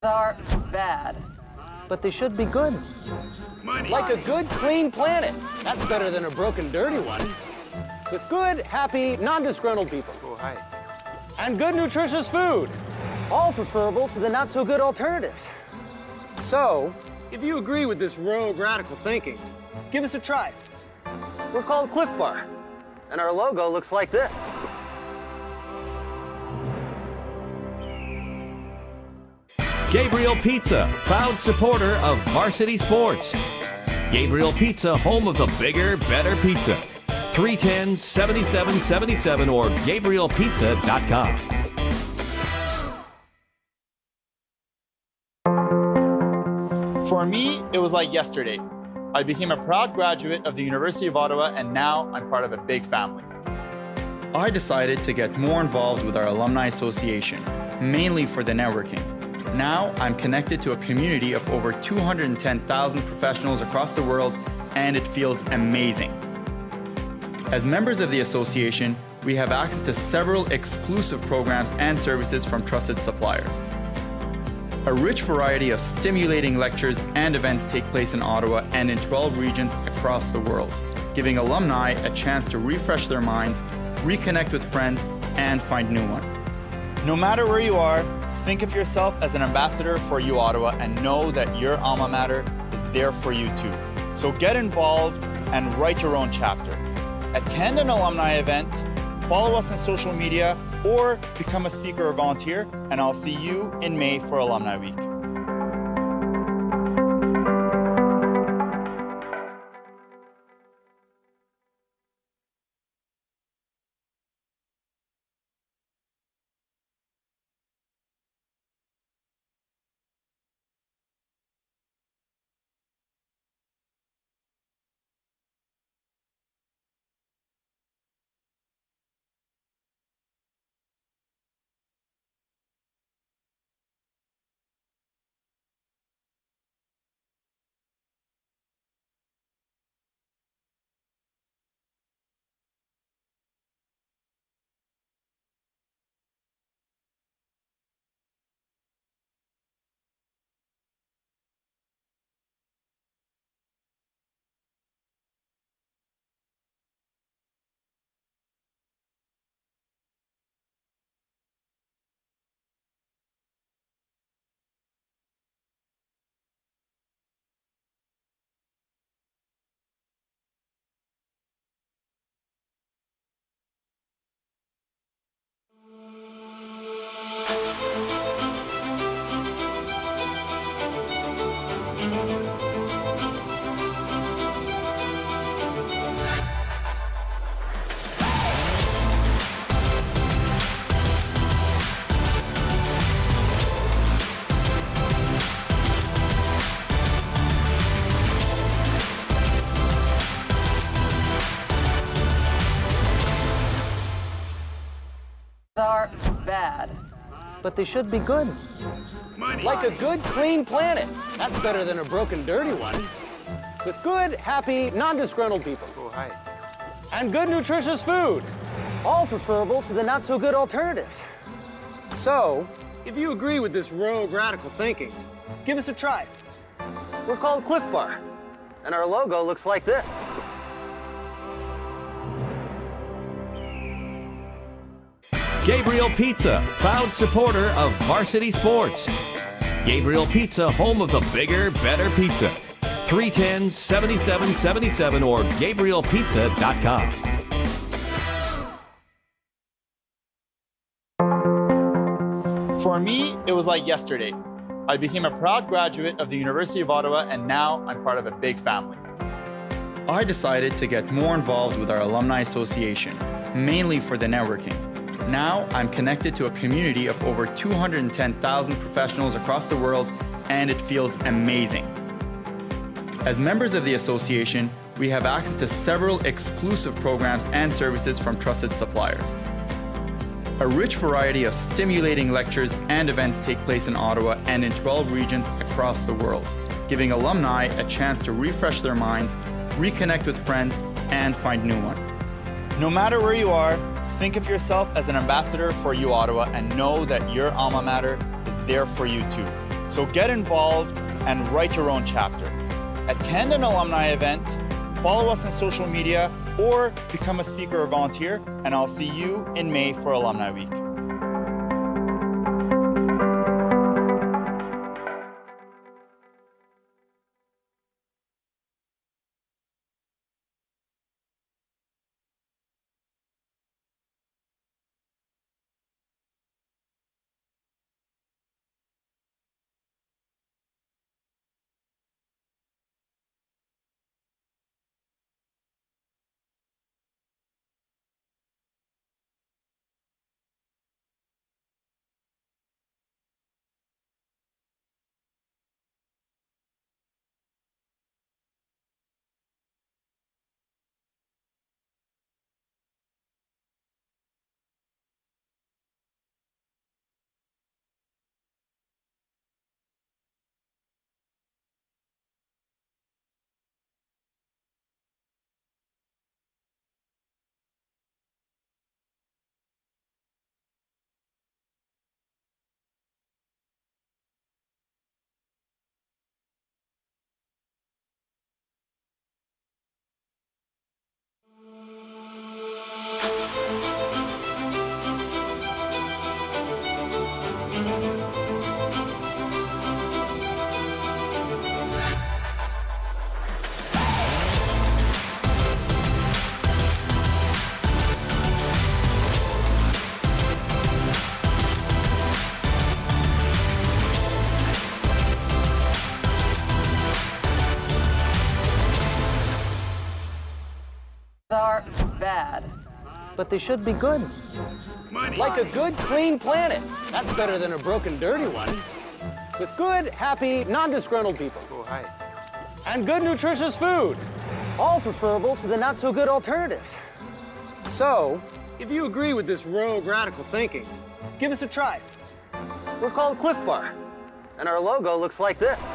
Are bad.
But they should be good.
Money.
Like a good, clean planet. That's better than a broken, dirty one. With good, happy, non-disgruntled people.
Oh, hi.
And good, nutritious food. all preferable to the not-so-good alternatives. So, if you agree with this rogue radical thinking, give us a try. We're called Cliff Bar, and our logo looks like this.
Gabriel Pizza, proud supporter of Varsity Sports. Gabriel Pizza, home of the bigger, better pizza. 310-7777 or GabrielPizza.com.
For me, it was like yesterday. I became a proud graduate of the University of Ottawa, and now I'm part of a big family. I decided to get more involved with our alumni association, mainly for the networking. Now I'm connected to a community of over 210,000 professionals across the world, and it feels amazing. As members of the association, we have access to several exclusive programs and services from trusted suppliers. A rich variety of stimulating lectures and events take place in Ottawa and in 12 regions across the world, giving alumni a chance to refresh their minds, reconnect with friends, and find new ones. No matter where you are, think of yourself as an ambassador for U Ottawa and know that your alma mater is there for you too. So get involved and write your own chapter. Attend an alumni event, follow us on social media, or become a speaker or volunteer, and I'll see you in May for Alumni Week.
Are bad.
But they should be good.
Money.
Like a good, clean planet. That's better than a broken, dirty one. With good, happy, non-disgruntled people.
Oh, hi.
And good, nutritious food. All preferable to the not-so-good alternatives. So, if you agree with this rogue radical thinking, give us a try. We're called Cliff Bar, and our logo looks like this.
Gabriel Pizza, proud supporter of Varsity Sports. Gabriel Pizza, home of the bigger, better pizza. 310-7777 or GabrielPizza.com.
For me, it was like yesterday. I became a proud graduate of the University of Ottawa, and now I'm part of a big family. I decided to get more involved with our alumni association, mainly for the networking. Now I'm connected to a community of over 210,000 professionals across the world, and it feels amazing. As members of the association, we have access to several exclusive programs and services from trusted suppliers. A rich variety of stimulating lectures and events take place in Ottawa and in 12 regions across the world, giving alumni a chance to refresh their minds, reconnect with friends, and find new ones. No matter where you are, think of yourself as an ambassador for U Ottawa and know that your alma mater is there for you too. So get involved and write your own chapter. Attend an alumni event, follow us on social media, or become a speaker or volunteer, and I'll see you in May for Alumni Week.
but they should be good.
Money.
Like a good, clean planet. That's better than a broken, dirty one. With good, happy, non-disgruntled people.
Oh, hi.
And good, nutritious food. All preferable to the not-so-good alternatives. So, if you agree with this rogue radical thinking, give us a try. We're called Cliff Bar, and our logo looks like this.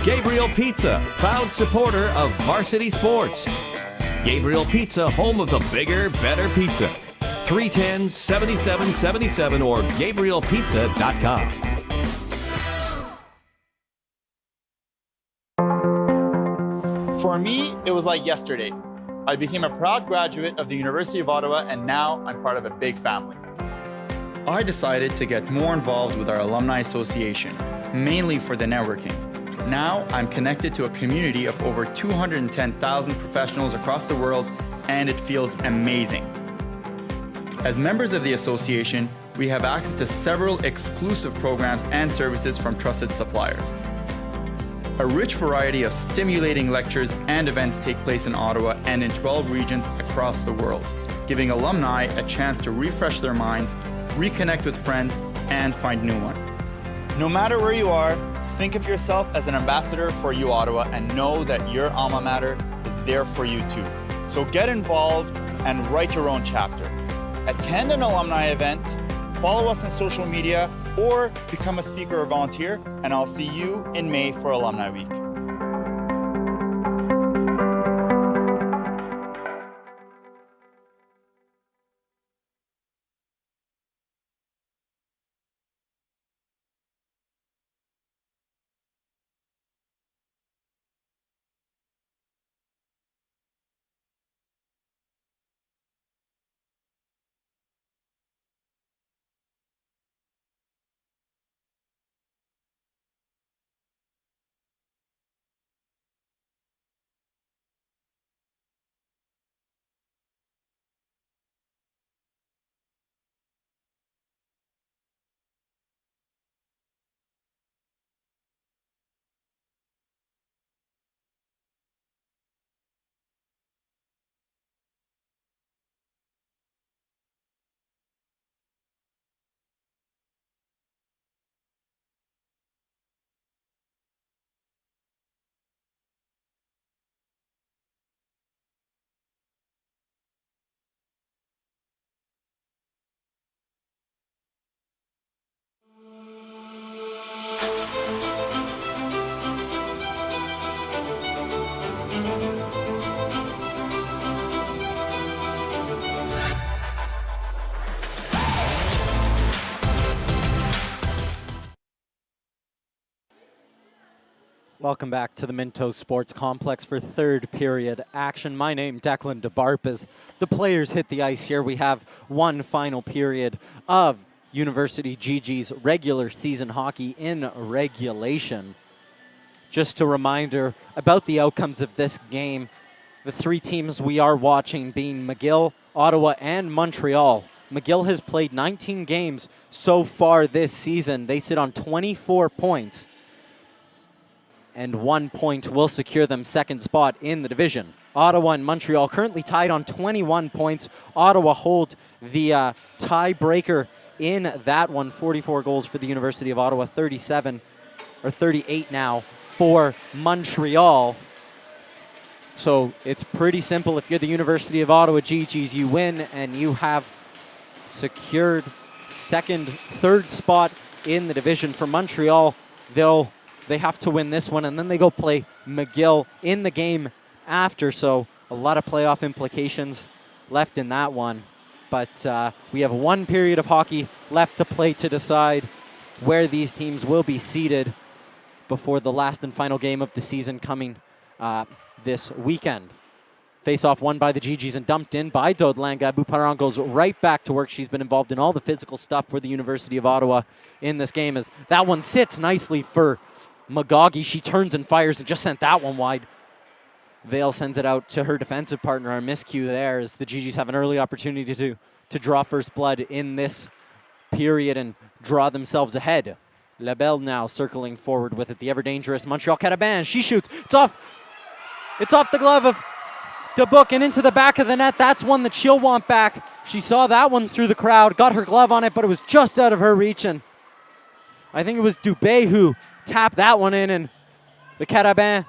Gabriel Pizza, proud supporter of varsity sports. Gabriel Pizza, home of the bigger, better pizza. 310-7777 or GabrielPizza.com.
For me, it was like yesterday. I became a proud graduate of the University of Ottawa, and now I'm part of a big family. I decided to get more involved with our Alumni Association, mainly for the networking. Now I'm connected to a community of over 210,000 professionals across the world, and it feels amazing. As members of the association, we have access to several exclusive programs and services from trusted suppliers. A rich variety of stimulating lectures and events take place in Ottawa and in 12 regions across the world, giving alumni a chance to refresh their minds, reconnect with friends, and find new ones. No matter where you are, think of yourself as an ambassador for U Ottawa and know that your alma mater is there for you too. So get involved and write your own chapter. Attend an alumni event, follow us on social media, or become a speaker or volunteer, and I'll see you in May for Alumni Week.
Welcome back to the Minto Sports Complex for third period action. My name, Declan DeBarp, as the players hit the ice here. We have one final period of University GG's regular season hockey in regulation. Just a reminder about the outcomes of this game. The three teams we are watching being McGill, Ottawa, and Montreal. McGill has played 19 games so far this season. They sit on 24 points. And 1 point will secure them second spot in the division. Ottawa and Montreal currently tied on 21 points. Ottawa hold the tiebreaker in that one. 44 goals for the University of Ottawa, 38 now for Montreal. So it's pretty simple. If you're the University of Ottawa GGs, you win and you have secured third spot in the division. For Montreal, they have to win this one, and then they go play McGill in the game after. So a lot of playoff implications left in that one. But we have one period of hockey left to play to decide where these teams will be seated before the last and final game of the season coming this weekend. Face-off won by the GGs and dumped in by Dodlanga. Buparan goes right back to work. She's been involved in all the physical stuff for the University of Ottawa in this game, as that one sits nicely for Magagi. She turns and fires and just sent that one wide. Vale sends it out to her defensive partner. A miscue there as the GGs have an early opportunity to draw first blood in this period and draw themselves ahead. Labelle now circling forward with it. The ever dangerous Montreal Carabin. She shoots. It's off. It's off the glove of Dubuc and into the back of the net. That's one that she'll want back. She saw that one through the crowd, got her glove on it, but it was just out of her reach. And I think it was Dubé who tapped that one in, and the Carabin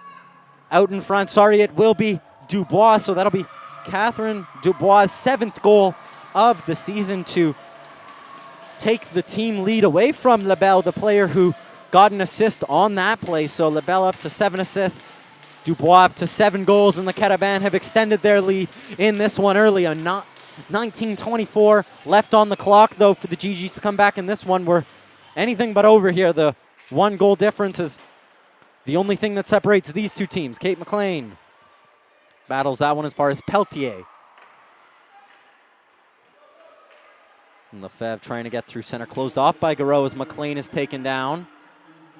out in front. Sorry, it will be Dubois, so that'll be Catherine Dubois' 7th goal of the season to take the team lead away from Lebel, the player who got an assist on that play. So Lebel up to 7 assists, Dubois up to 7 goals, and the Carabin have extended their lead in this one early. 19:24 left on the clock, though, for the GGs to come back in this one. We're anything but over here. The 1 goal difference is the only thing that separates these two teams. Kate McLean battles that one as far as Peltier. And Lefebvre trying to get through center, closed off by Garreau as McLean is taken down.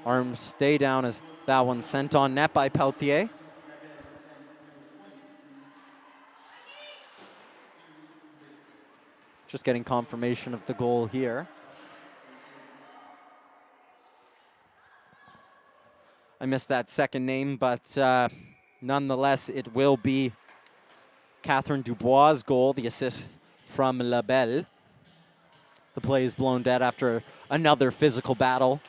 Arms stay down as that one's sent on net by Peltier. Just getting confirmation of the goal here. I missed that second name, but nonetheless, it will be Catherine Dubois' goal, the assist from Labelle. The play is blown dead after another physical battle.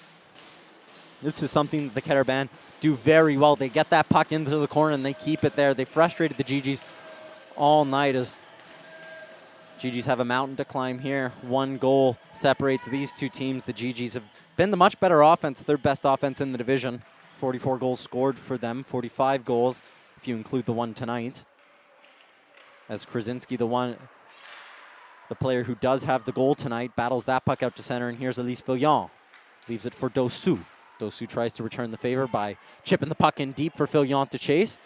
This is something that the Carabin do very well. They get that puck into the corner and they keep it there. They frustrated the GGs all night as GGs have a mountain to climb here. 1 goal separates these two teams. The GGs have been the much better offense, their best offense in the division. 44 goals scored for them, 45 goals if you include the one tonight. As Krasinski, the player who does have the goal tonight, battles that puck out to center, and here's Elise Fillon. Leaves it for Dossou. Dossou tries to return the favor by chipping the puck in deep for Fillon to chase.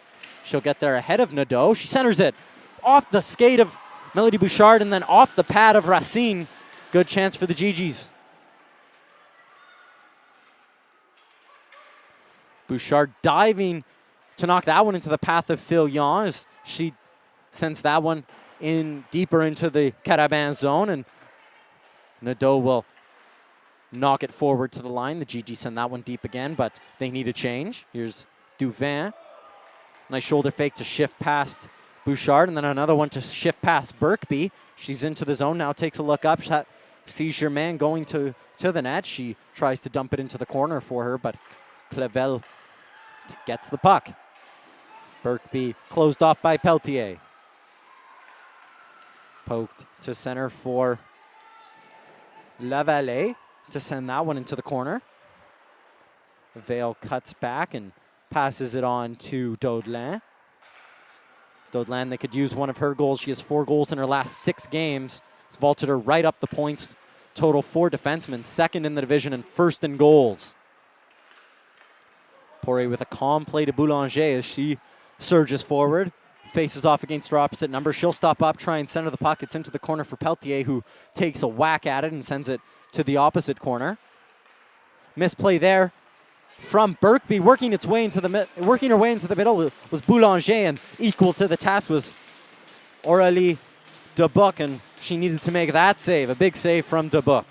She'll get there ahead of Nadeau. She centers it off the skate of Melody Bouchard and then off the pad of Racine. Good chance for the GGs. Bouchard diving to knock that one into the path of Fillon as she sends that one in deeper into the Carabin zone, and Nadeau will knock it forward to the line. The GG send that one deep again, but they need a change. Here's Duvin. Nice shoulder fake to shift past Bouchard, and then another one to shift past Birkby. She's into the zone now, takes a look up, sees Germain going to the net. She tries to dump it into the corner for her, but Clavel gets the puck. Birkby closed off by Peltier. Poked to center for Lavallee to send that one into the corner. Vale cuts back and passes it on to Daudelin. Daudelin, they could use one of her goals. She has 4 goals in her last 6 games. It's vaulted her right up the points. Total 4 defensemen, 2nd in the division and 1st in goals. Poirier with a calm play to Boulanger as she surges forward. Faces off against her opposite number. She'll stop up, try and center the puck. It's into the corner for Peltier, who takes a whack at it and sends it to the opposite corner. Misplay there from Birkby, working her way into the middle was Boulanger, and equal to the task was Aurélie Dubuc, and she needed to make that save. A big save from Dubuc.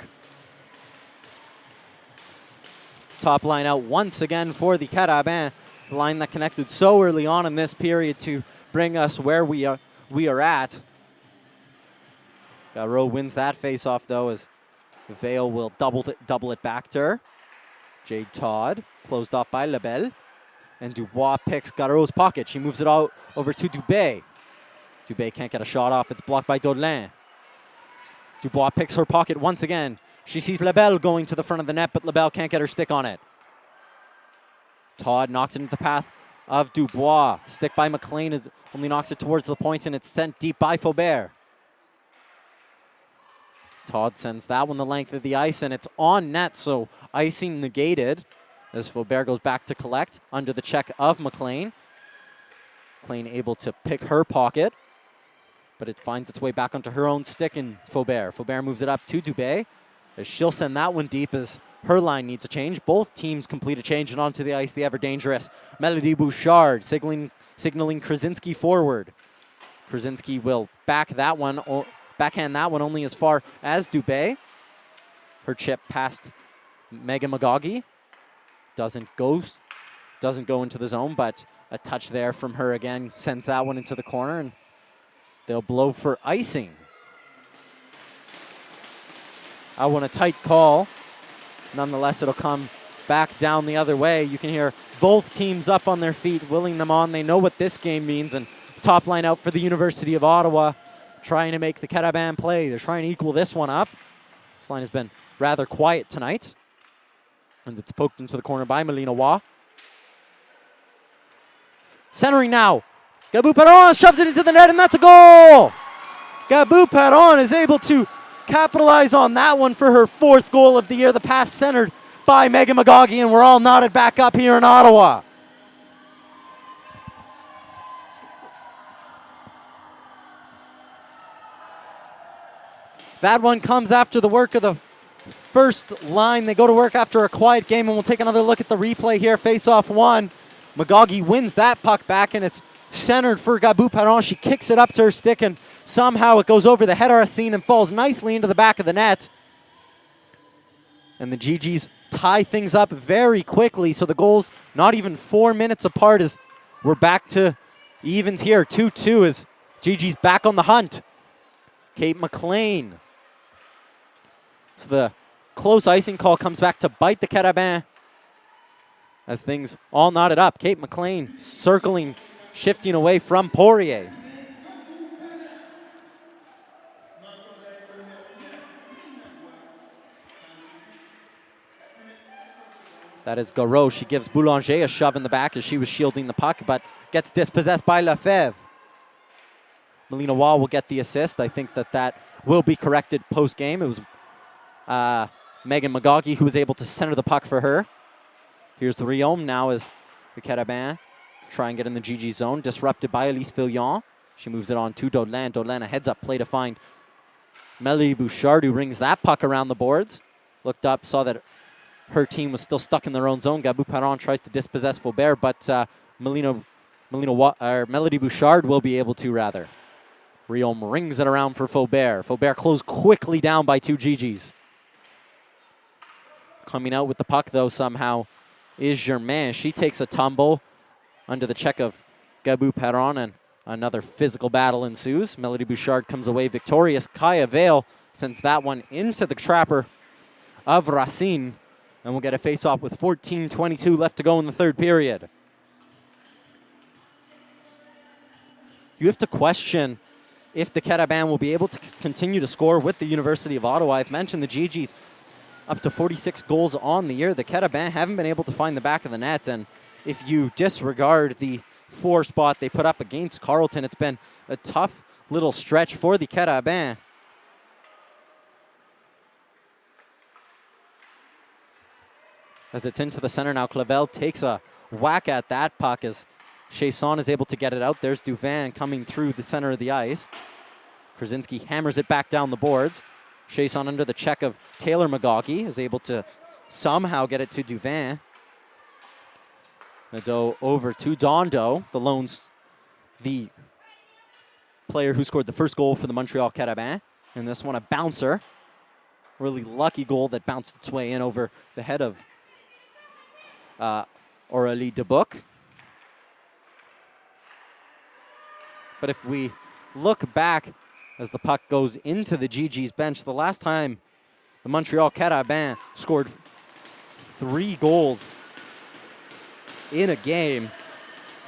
Top line out once again for the Carabin, the line that connected so early on in this period to bring us where we are at. Garreau wins that face-off, though, as Vale will double it back to her. Jade Todd, closed off by Lebel. And Dubois picks Garreau's pocket. She moves it out over to Dubé. Dubé can't get a shot off. It's blocked by Daudelin. Dubois picks her pocket once again. She sees Lebel going to the front of the net, but Lebel can't get her stick on it. Todd knocks it into the path of Dubois. Stick by McLean only knocks it towards the point, and it's sent deep by Faubert. Todd sends that one the length of the ice, and it's on net, so icing negated as Faubert goes back to collect under the check of McLean. McLean able to pick her pocket, but it finds its way back onto her own stick in Faubert. Faubert moves it up to Dubé as she'll send that one deep as her line needs a change. Both teams complete a change and onto the ice, the ever-dangerous Melody Bouchard signaling Krasinski forward. Krasinski will backhand that one only as far as Dubé. Her chip past Megan Magagi. Doesn't go into the zone, but A touch there from her again, sends that one into the corner, and they'll blow for icing. I want a tight call. Nonetheless, it'll come back down the other way. You can hear both teams up on their feet, willing them on. They know what this game means, and the top line out for the University of Ottawa, trying to make the Carabin play. They're trying to equal this one up. This line has been rather quiet tonight. And it's poked into the corner by Melina Waugh. Centering now. Gabou Perron shoves it into the net, and that's a goal! Gabou Perron is able to capitalize on that one for her 4th goal of the year. The pass centered by Megan McGaughey, and we're all knotted back up here in Ottawa. That one comes after the work of the first line. They go to work after a quiet game, and we'll take another look at the replay here. Face-off 1. McGaughey wins that puck back, and it's centered for Gabou Perron. She kicks it up to her stick, and somehow it goes over the head of Racine and falls nicely into the back of the net. And the GGs tie things up very quickly, so the goals not even 4 minutes apart as we're back to evens here. 2-2 as GG's back on the hunt. Kate McLean. So the close icing call comes back to bite the Carabin as things all knotted up. Kate McLean circling, shifting away from Poirier. That is Garot. She gives Boulanger a shove in the back as she was shielding the puck, but gets dispossessed by Lefebvre. Melina Waugh will get the assist. I think that will be corrected post-game. It was Megan McGaughey who was able to center the puck for her. Here's the Riom now as the Carabin try and get in the GG zone. Disrupted by Elise Fillon. She moves it on to Dodelin. Dodelin a heads-up play to find Melody Bouchard, who rings that puck around the boards. Looked up, saw that her team was still stuck in their own zone. Gabou Perron tries to dispossess Faubert, but Melody Bouchard will be able to, rather. Riom rings it around for Faubert. Faubert closed quickly down by 2 GGs. Coming out with the puck, though, somehow is Germain. She takes a tumble under the check of Gabou Perron, and another physical battle ensues. Melody Bouchard comes away victorious. Kaya Vale sends that one into the trapper of Racine, and we'll get a face-off with 14:22 left to go in the third period. You have to question if the Carabin will be able to continue to score with the University of Ottawa. I've mentioned the GGs up to 46 goals on the year. The Carabin haven't been able to find the back of the net, and if you disregard the 4 spot they put up against Carleton, it's been a tough little stretch for the Carabin. As it's into the center now, Clavel takes a whack at that puck as Chasson is able to get it out. There's Duvin coming through the center of the ice. Krasinski hammers it back down the boards. Chasson under the check of Taylor McGaughey is able to somehow get it to Duvin. Nadeau over to Dondo, the player who scored the first goal for the Montreal Carabin. And this one a bouncer. Really lucky goal that bounced its way in over the head of Aurélie Dubuc. But if we look back as the puck goes into the GG's bench, the last time the Montreal Carabin scored 3 goals in a game,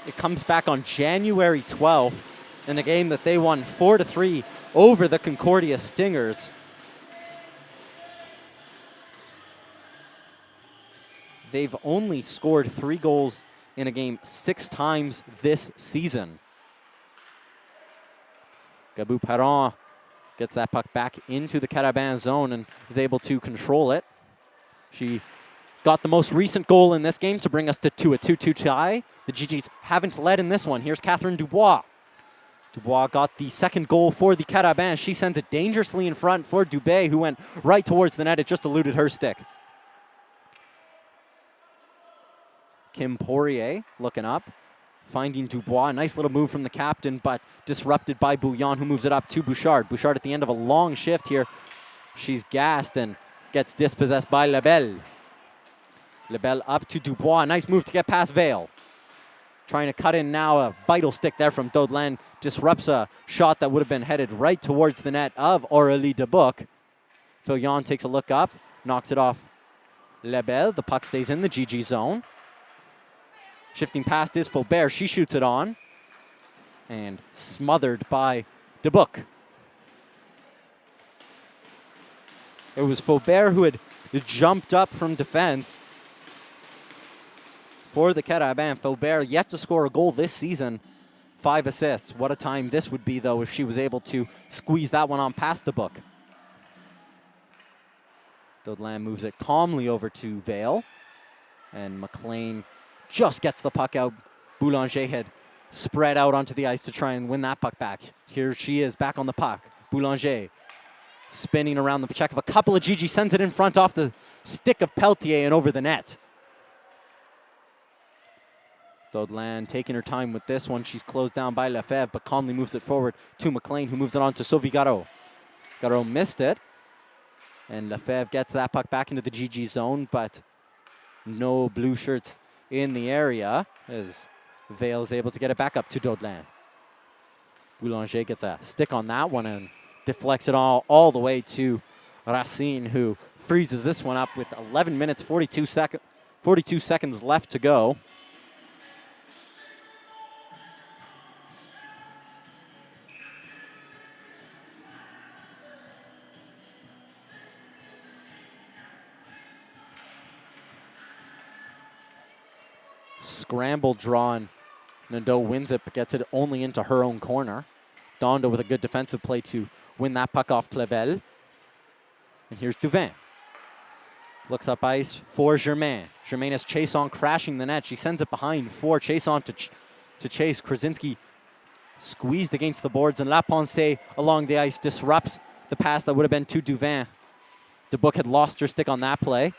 it comes back on January 12th in a game that they won 4-3 over the Concordia Stingers. They've only scored 3 goals in a game 6 times this season. Gabou Perron gets that puck back into the Carabin zone and is able to control it. She got the most recent goal in this game to bring us to a 2-2 tie. The GGs haven't led in this one. Here's Catherine Dubois. Dubois got the second goal for the Carabin. She sends it dangerously in front for Dubé, who went right towards the net. It just eluded her stick. Kim Poirier looking up, finding Dubois. A nice little move from the captain, but disrupted by Bouillon, who moves it up to Bouchard. Bouchard at the end of a long shift here. She's gassed and gets dispossessed by Lebel. Lebel up to Dubois. Nice move to get past Vale. Trying to cut in now. A vital stick there from Daudelain disrupts a shot that would have been headed right towards the net of Aurélie Dubuc. Fillon takes a look up, knocks it off Lebel. The puck stays in the GG zone. Shifting past is Faubert. She shoots it on. And smothered by Dubuc. It was Faubert who had jumped up from defense for the Carabin. Faubert yet to score a goal this season. 5 assists. What a time this would be, though, if she was able to squeeze that one on past Dubuc. Daudelain moves it calmly over to Vale. And McLean just gets the puck out. Boulanger had spread out onto the ice to try and win that puck back. Here she is back on the puck. Boulanger spinning around the check of a couple of GG, sends it in front off the stick of Peltier and over the net. Daudelain taking her time with this one. She's closed down by Lefebvre, but calmly moves it forward to McLean, who moves it on to Sophie Garot. Garot missed it, and Lefebvre gets that puck back into the GG zone, but no blue shirts in the area as Vale is able to get it back up to Daudelain. Boulanger gets a stick on that one and deflects it all the way to Racine, who freezes this one up with 11 minutes, 42 seconds left to go. Scramble drawn. Nadeau wins it, but gets it only into her own corner. Dondo with a good defensive play to win that puck off Clavel. And here's Duvin. Looks up ice for Germain. Germain has Chason crashing the net. She sends it behind for Chason to chase. Krasinski squeezed against the boards, and Lapense along the ice disrupts the pass that would have been to Duvin. Dubuc had lost her stick on that play.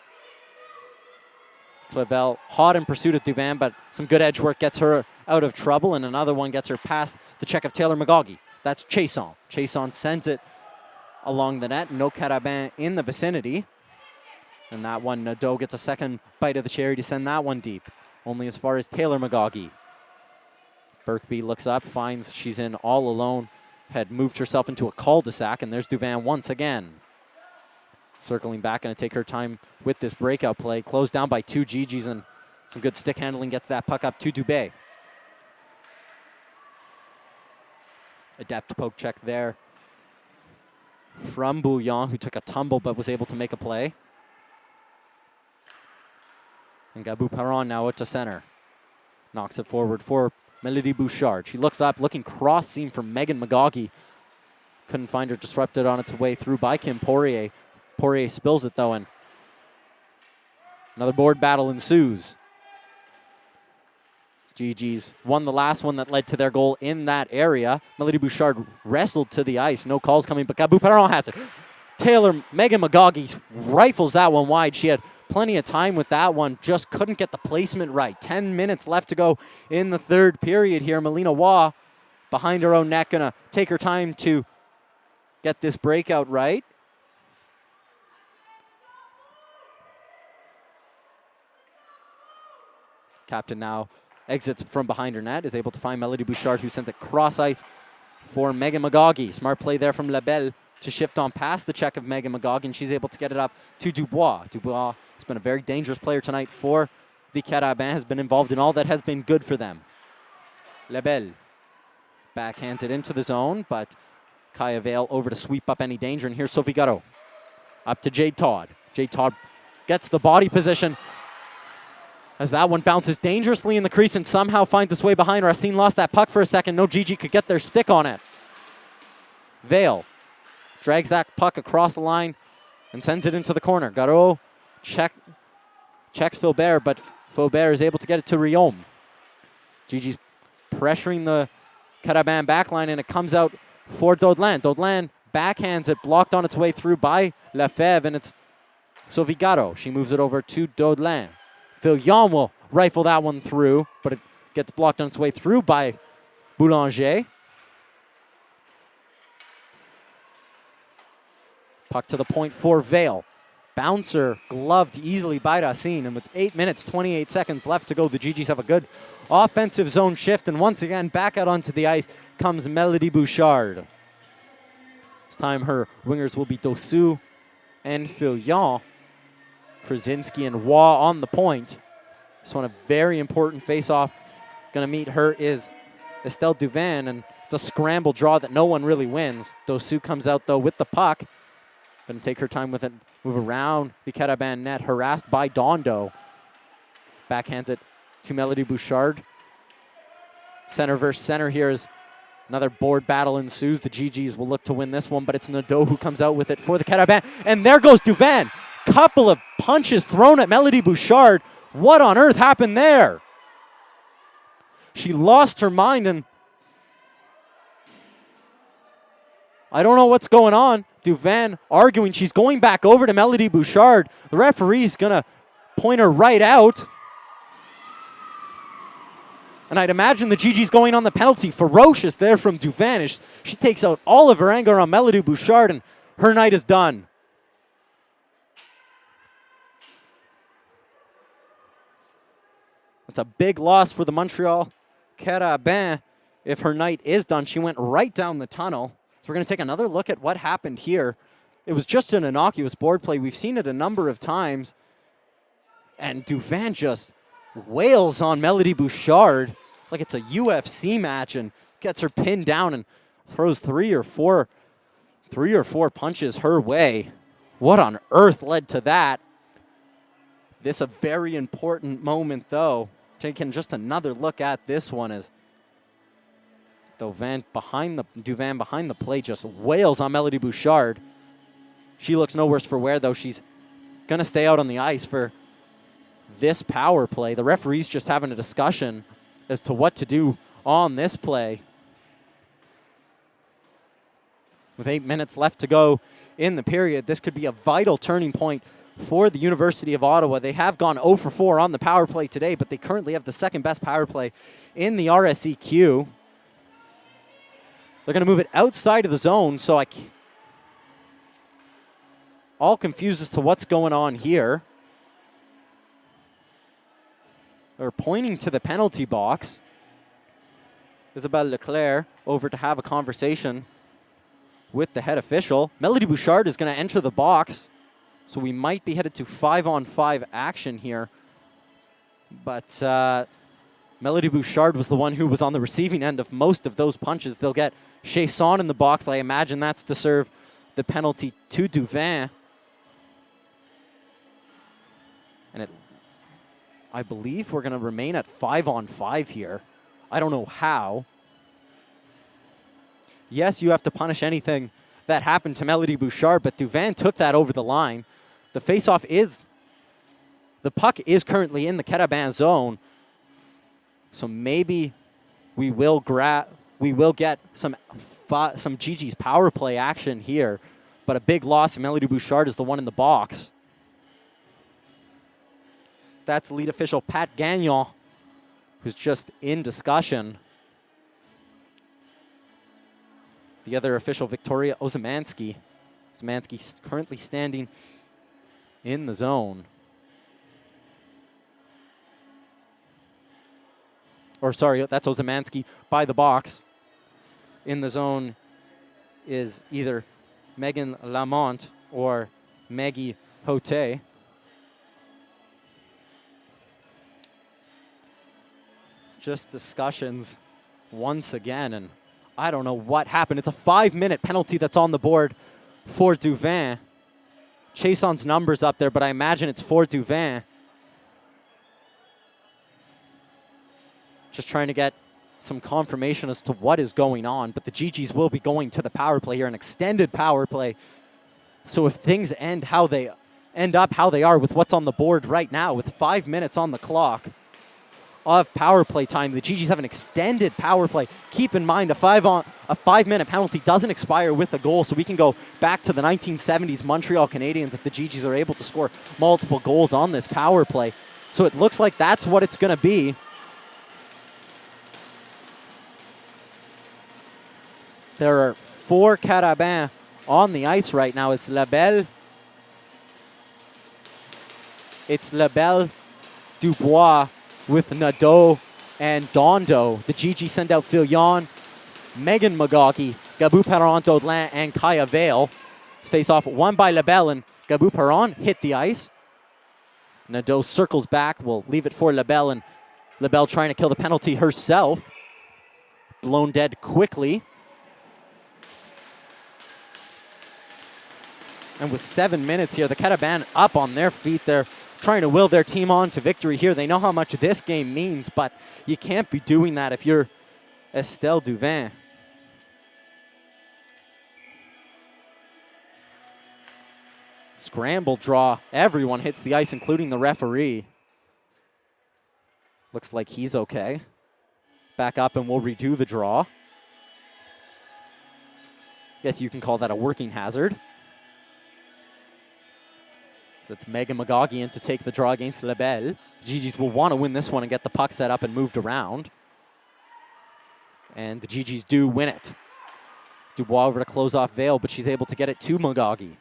Clavel hot in pursuit of Duvin, but some good edge work gets her out of trouble, and another one gets her past the check of Taylor McGaughey. That's Chason. Chason sends it along the net. No Carabin in the vicinity. And that one, Nadeau gets a second bite of the cherry to send that one deep. Only as far as Taylor McGaughey. Birkby looks up, finds she's in all alone. Had moved herself into a cul-de-sac, and there's Duvin once again. Circling back, going to take her time with this breakout play. Closed down by 2 GGs, and some good stick handling gets that puck up to Dubé. Adept poke check there from Bouillon, who took a tumble but was able to make a play. And Gabou Perron now out to center. Knocks it forward for Melody Bouchard. She looks up, looking cross seam from Megan McGaughey. Couldn't find her, disrupted on its way through by Kim Poirier. Poirier spills it though, and another board battle ensues. GG's won the last one that led to their goal in that area. Melody Bouchard wrestled to the ice. No calls coming, but Gabou Perron has it. Megan McGaughey rifles that one wide. She had plenty of time with that one, just couldn't get the placement right. 10 minutes left to go in the third period here. Melina Waugh behind her own net, gonna take her time to get this breakout right. Captain now exits from behind her net, is able to find Melody Bouchard, who sends it cross ice for Megan McGaughey. Smart play there from Labelle to shift on past the check of Megan McGaughey, and she's able to get it up to Dubois. Dubois has been a very dangerous player tonight for the Carabin, has been involved in all that has been good for them. Labelle backhands it into the zone, but Kaya Vale over to sweep up any danger, and here's Sophie Garot. Up to Jade Todd. Jade Todd gets the body position, as that one bounces dangerously in the crease and somehow finds its way behind. Racine lost that puck for a second. No GG could get their stick on it. Vale drags that puck across the line and sends it into the corner. Garot checks Faubert, but Faubert is able to get it to Riom. GG's pressuring the Carabin backline, and it comes out for Daudelain. Daudelain backhands it, blocked on its way through by Lefebvre, and it's Sophie Garot. She moves it over to Daudelain. Fillon will rifle that one through, but it gets blocked on its way through by Boulanger. Puck to the point for Vale. bouncer gloved easily by Racine. And with 8 minutes, 28 seconds left to go, the GGs have a good offensive zone shift. And once again, back out onto the ice comes Melody Bouchard. This time her wingers will be Dosu and Fillon. Krasinski and Waugh on the point. This one a very important face-off. Going to meet her is Estelle Duvin, and it's a scramble draw that no one really wins. Dosu comes out, though, with the puck. Going to take her time with it, move around the Carabin net, harassed by Dondo. Backhands it to Melody Bouchard. Center versus center here is another board battle ensues. The GGs will look to win this one, but it's Nadeau who comes out with it for the Carabin. And there goes Duvin. Couple of punches thrown at Melody Bouchard. What on earth happened there? She lost her mind, and I don't know what's going on. Duvin arguing. She's going back over to Melody Bouchard. The referee's going to point her right out. And I'd imagine the GG's going on the penalty. Ferocious there from Duvin. She takes out all of her anger on Melody Bouchard, and her night is done. It's a big loss for the Montreal Carabin. If her night is done, she went right down the tunnel. So we're going to take another look at what happened here. It was just an innocuous board play. We've seen it a number of times. And Duvin just wails on Melody Bouchard like it's a UFC match and gets her pinned down and throws three or four punches her way. What on earth led to that? This a very important moment, though. Taking just another look at this one as Duvin behind the play just wails on Melody Bouchard. She looks no worse for wear, though. She's going to stay out on the ice for this power play. The referee's just having a discussion as to what to do on this play. With 8 minutes left to go in the period, this could be a vital turning point for the University of Ottawa. They have gone 0 for 4 on the power play today, but they currently have the second best power play in the RSEQ. They're going to move it outside of the zone, so all confused as to what's going on here. They're pointing to the penalty box. Isabelle Leclerc over to have a conversation with the head official. Melody Bouchard is going to enter the box. So we might be headed to 5-on-5 action here. But Melody Bouchard was the one who was on the receiving end of most of those punches. They'll get Chasson in the box. I imagine that's to serve the penalty to Duvin. And I believe we're going to remain at 5-on-5 here. I don't know how. Yes, you have to punish anything that happened to Melody Bouchard, but Duvin took that over the line. The faceoff the puck is currently in the Carabin zone, so maybe we will get some GG's power play action here, but a big loss. Melody Bouchard is the one in the box. That's lead official Pat Gagnon, who's just in discussion. The other official, Victoria Ozymanski. Ozymanski's currently standing in the zone. Or sorry, that's Ozymanski by the box. In the zone is either Megan Lamont or Maggie Hote. Just discussions once again, and I don't know what happened. It's a 5-minute penalty that's on the board for Duvin. Chasson's number's up there, but I imagine it's for Duvin. Just trying to get some confirmation as to what is going on, but the GGs will be going to the power play here, an extended power play. So if things end up how they are with what's on the board right now, with 5 minutes on the clock of power play time, the GGs have an extended power play. Keep in mind, a 5-minute penalty doesn't expire with a goal, so we can go back to the 1970s Montreal Canadiens if the GGs are able to score multiple goals on this power play. So it looks like that's what it's going to be. There are 4 Carabins on the ice right now. It's Labelle, It's Lebel, Dubois with Nadeau and Dondo. The GG send out Filion, Megan Magagi, Gabu Perron, Daudelin, and Kaya Vale. It's face off won by Lebel, and Gabu Perron hit the ice. Nadeau circles back, will leave it for Lebel, and Lebel trying to kill the penalty herself. Blown dead quickly. And with 7 minutes here, the Cataban up on their feet. They're trying to will their team on to victory here. They know how much this game means, but you can't be doing that if you're Estelle Duvin. Scramble draw. Everyone hits the ice, including the referee. Looks like he's okay. Back up and we'll redo the draw. Guess you can call that a working hazard. So it's Megan Magagi in to take the draw against Lebel. The GGs will want to win this one and get the puck set up and moved around. And the GGs do win it. Dubois over to close off Vale, but she's able to get it to Magagi.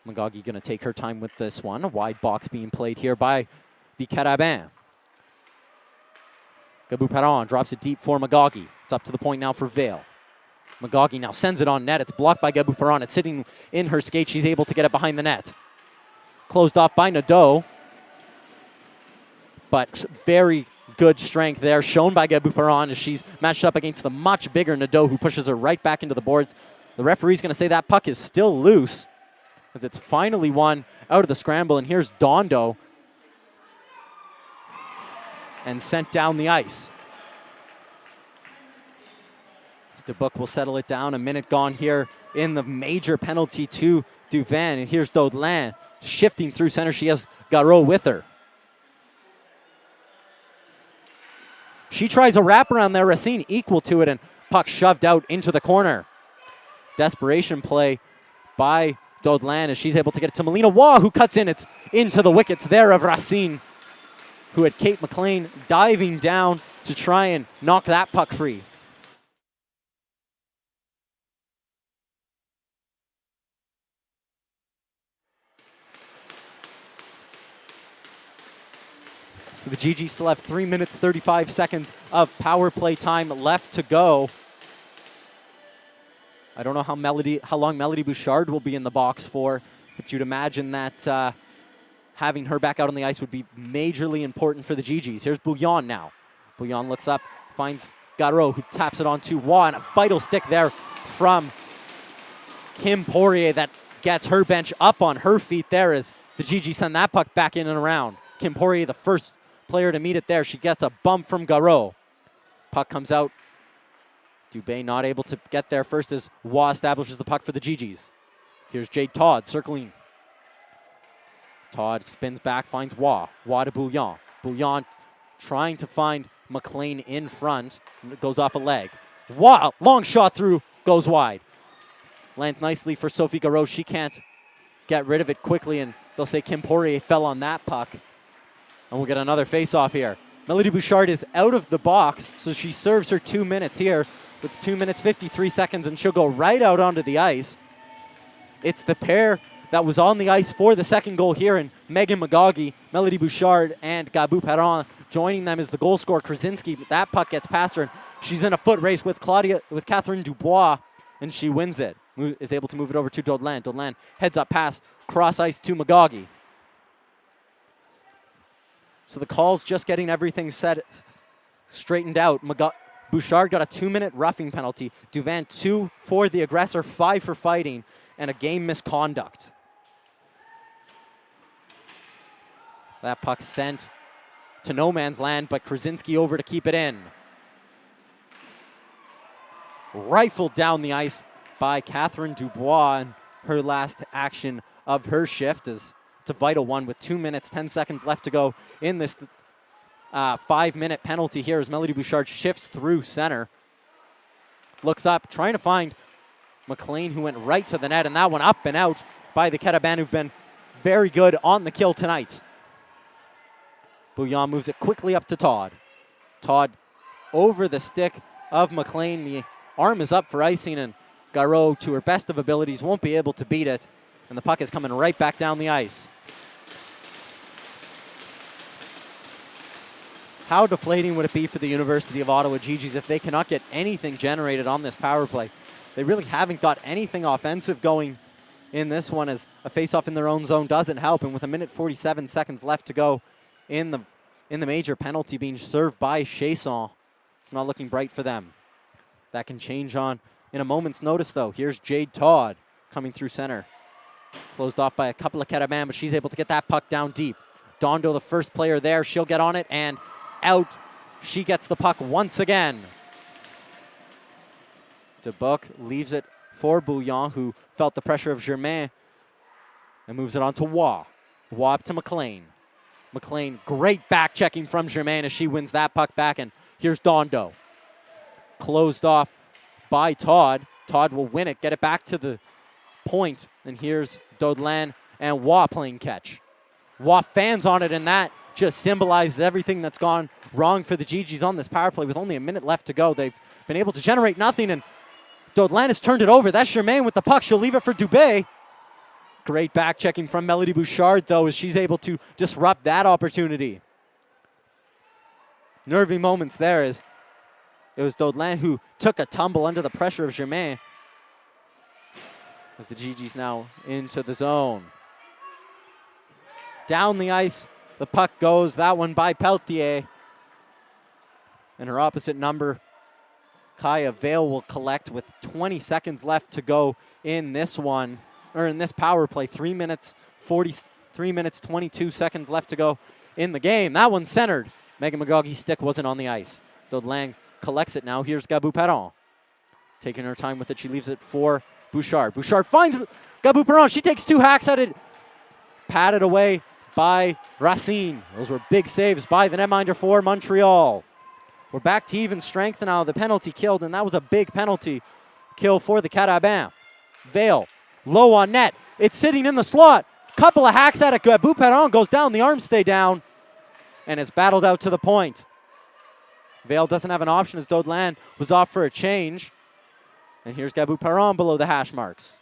Magagi going to take her time with this one. A wide box being played here by the Carabin. Gabu Perron drops it deep for Magagi. It's up to the point now for Vale. Magagi now sends it on net. It's blocked by Gabu Perron. It's sitting in her skate. She's able to get it behind the net. Closed off by Nadeau. But very good strength there shown by Gabu Perron as she's matched up against the much bigger Nadeau, who pushes her right back into the boards. The referee's going to say that puck is still loose as it's finally won out of the scramble. And here's Dondo. And sent down the ice. Dubuc will settle it down. A minute gone here in the major penalty to Duvin. And here's Daudelin shifting through center. She has Garot with her. She tries a wraparound there. Racine equal to it, and puck shoved out into the corner. Desperation play by Daudelin as she's able to get it to Melina Waugh, who cuts in. It's into the wickets there of Racine, who had Kate McLean diving down to try and knock that puck free. So the GG still have 3 minutes, 35 seconds of power play time left to go. I don't know how long Melody Bouchard will be in the box for, but you'd imagine that having her back out on the ice would be majorly important for the GGs. Here's Bouillon now. Bouillon looks up, finds Garot, who taps it on to Waugh, and a vital stick there from Kim Poirier that gets her bench up on her feet there as the GG send that puck back in and around. Kim Poirier, the first player to meet it there. She gets a bump from Garot. Puck comes out. Dubé not able to get there first as Waugh establishes the puck for the GGs. Here's Jade Todd circling. Todd spins back, finds Waugh. Waugh to Bouillon. Bouillon trying to find McLean in front. It goes off a leg. Waugh, long shot through, goes wide. Lands nicely for Sophie Garot. She can't get rid of it quickly, and they'll say Kim Poirier fell on that puck. And we'll get another face-off here. Melody Bouchard is out of the box, so she serves her 2 minutes here with 2 minutes, 53 seconds, and she'll go right out onto the ice. It's the pair that was on the ice for the second goal here, and Megan Magagi, Melody Bouchard, and Gabu Perron. Joining them is the goal scorer, Krasinski. That puck gets past her, and she's in a foot race with Catherine Dubois, and she wins it. Is able to move it over to Daudelin. Daudelin heads up pass, cross ice to Magagi. So the call's just getting everything straightened out. Bouchard got a 2-minute roughing penalty. Duvin 2 for the aggressor, 5 for fighting, and a game misconduct. That puck sent to no man's land, but Krasinski over to keep it in. Rifled down the ice by Catherine Dubois, and her last action of her shift is it's a vital one with 2 minutes, 10 seconds left to go in this 5-minute penalty here as Melody Bouchard shifts through center. Looks up, trying to find McLean, who went right to the net, and that one up and out by the Cataban, who've been very good on the kill tonight. Bouillon moves it quickly up to Todd. Todd over the stick of McLean. The arm is up for icing, and Garot, to her best of abilities, won't be able to beat it. And the puck is coming right back down the ice. How deflating would it be for the University of Ottawa GGs if they cannot get anything generated on this power play? They really haven't got anything offensive going in this one, as a face-off in their own zone doesn't help. And with a minute 47 seconds left to go in the major penalty being served by Chasson, it's not looking bright for them. That can change on in a moment's notice, though. Here's Jade Todd coming through center. Closed off by a couple of Carabin, but she's able to get that puck down deep. Dondo, the first player there, she'll get on it, and out. She gets the puck once again. Dubuc leaves it for Bouillon, who felt the pressure of Germain, and moves it on to Waugh. Waugh up to McLean. McLean, great back checking from Germain as she wins that puck back, and here's Dondo. Closed off by Todd. Todd will win it, get it back to the point, and here's Dodlin and Waugh playing catch. Waugh fans on it, and that just symbolizes everything that's gone wrong for the GGs on this power play. With only a minute left to go, they've been able to generate nothing, and Dodlin has turned it over. That's Germain with the puck. She'll leave it for Dubé. Great back checking from Melody Bouchard, though, as she's able to disrupt that opportunity. Nervy moments there, as it was Dodlin who took a tumble under the pressure of Germain. As the GGs now into the zone. Down the ice, the puck goes. That one by Peltier. And her opposite number, Kaya Vale, will collect with 20 seconds left to go in this one, or in this power play. 3 minutes 22 seconds left to go in the game. That one's centered. Megan McGoggy's stick wasn't on the ice. Dodling collects it now. Here's Gabou Perron. Taking her time with it. She leaves it for Bouchard. Bouchard finds Gabou Perron. She takes 2 hacks at it. Patted away by Racine. Those were big saves by the netminder for Montreal. We're back to even strength now. The penalty killed, and that was a big penalty kill for the Carabin. Vale, low on net. It's sitting in the slot. Couple of hacks at it. Gabou Perron goes down. The arms stay down, and it's battled out to the point. Vale doesn't have an option as Dodlin was off for a change. And here's Gabou Perron below the hash marks.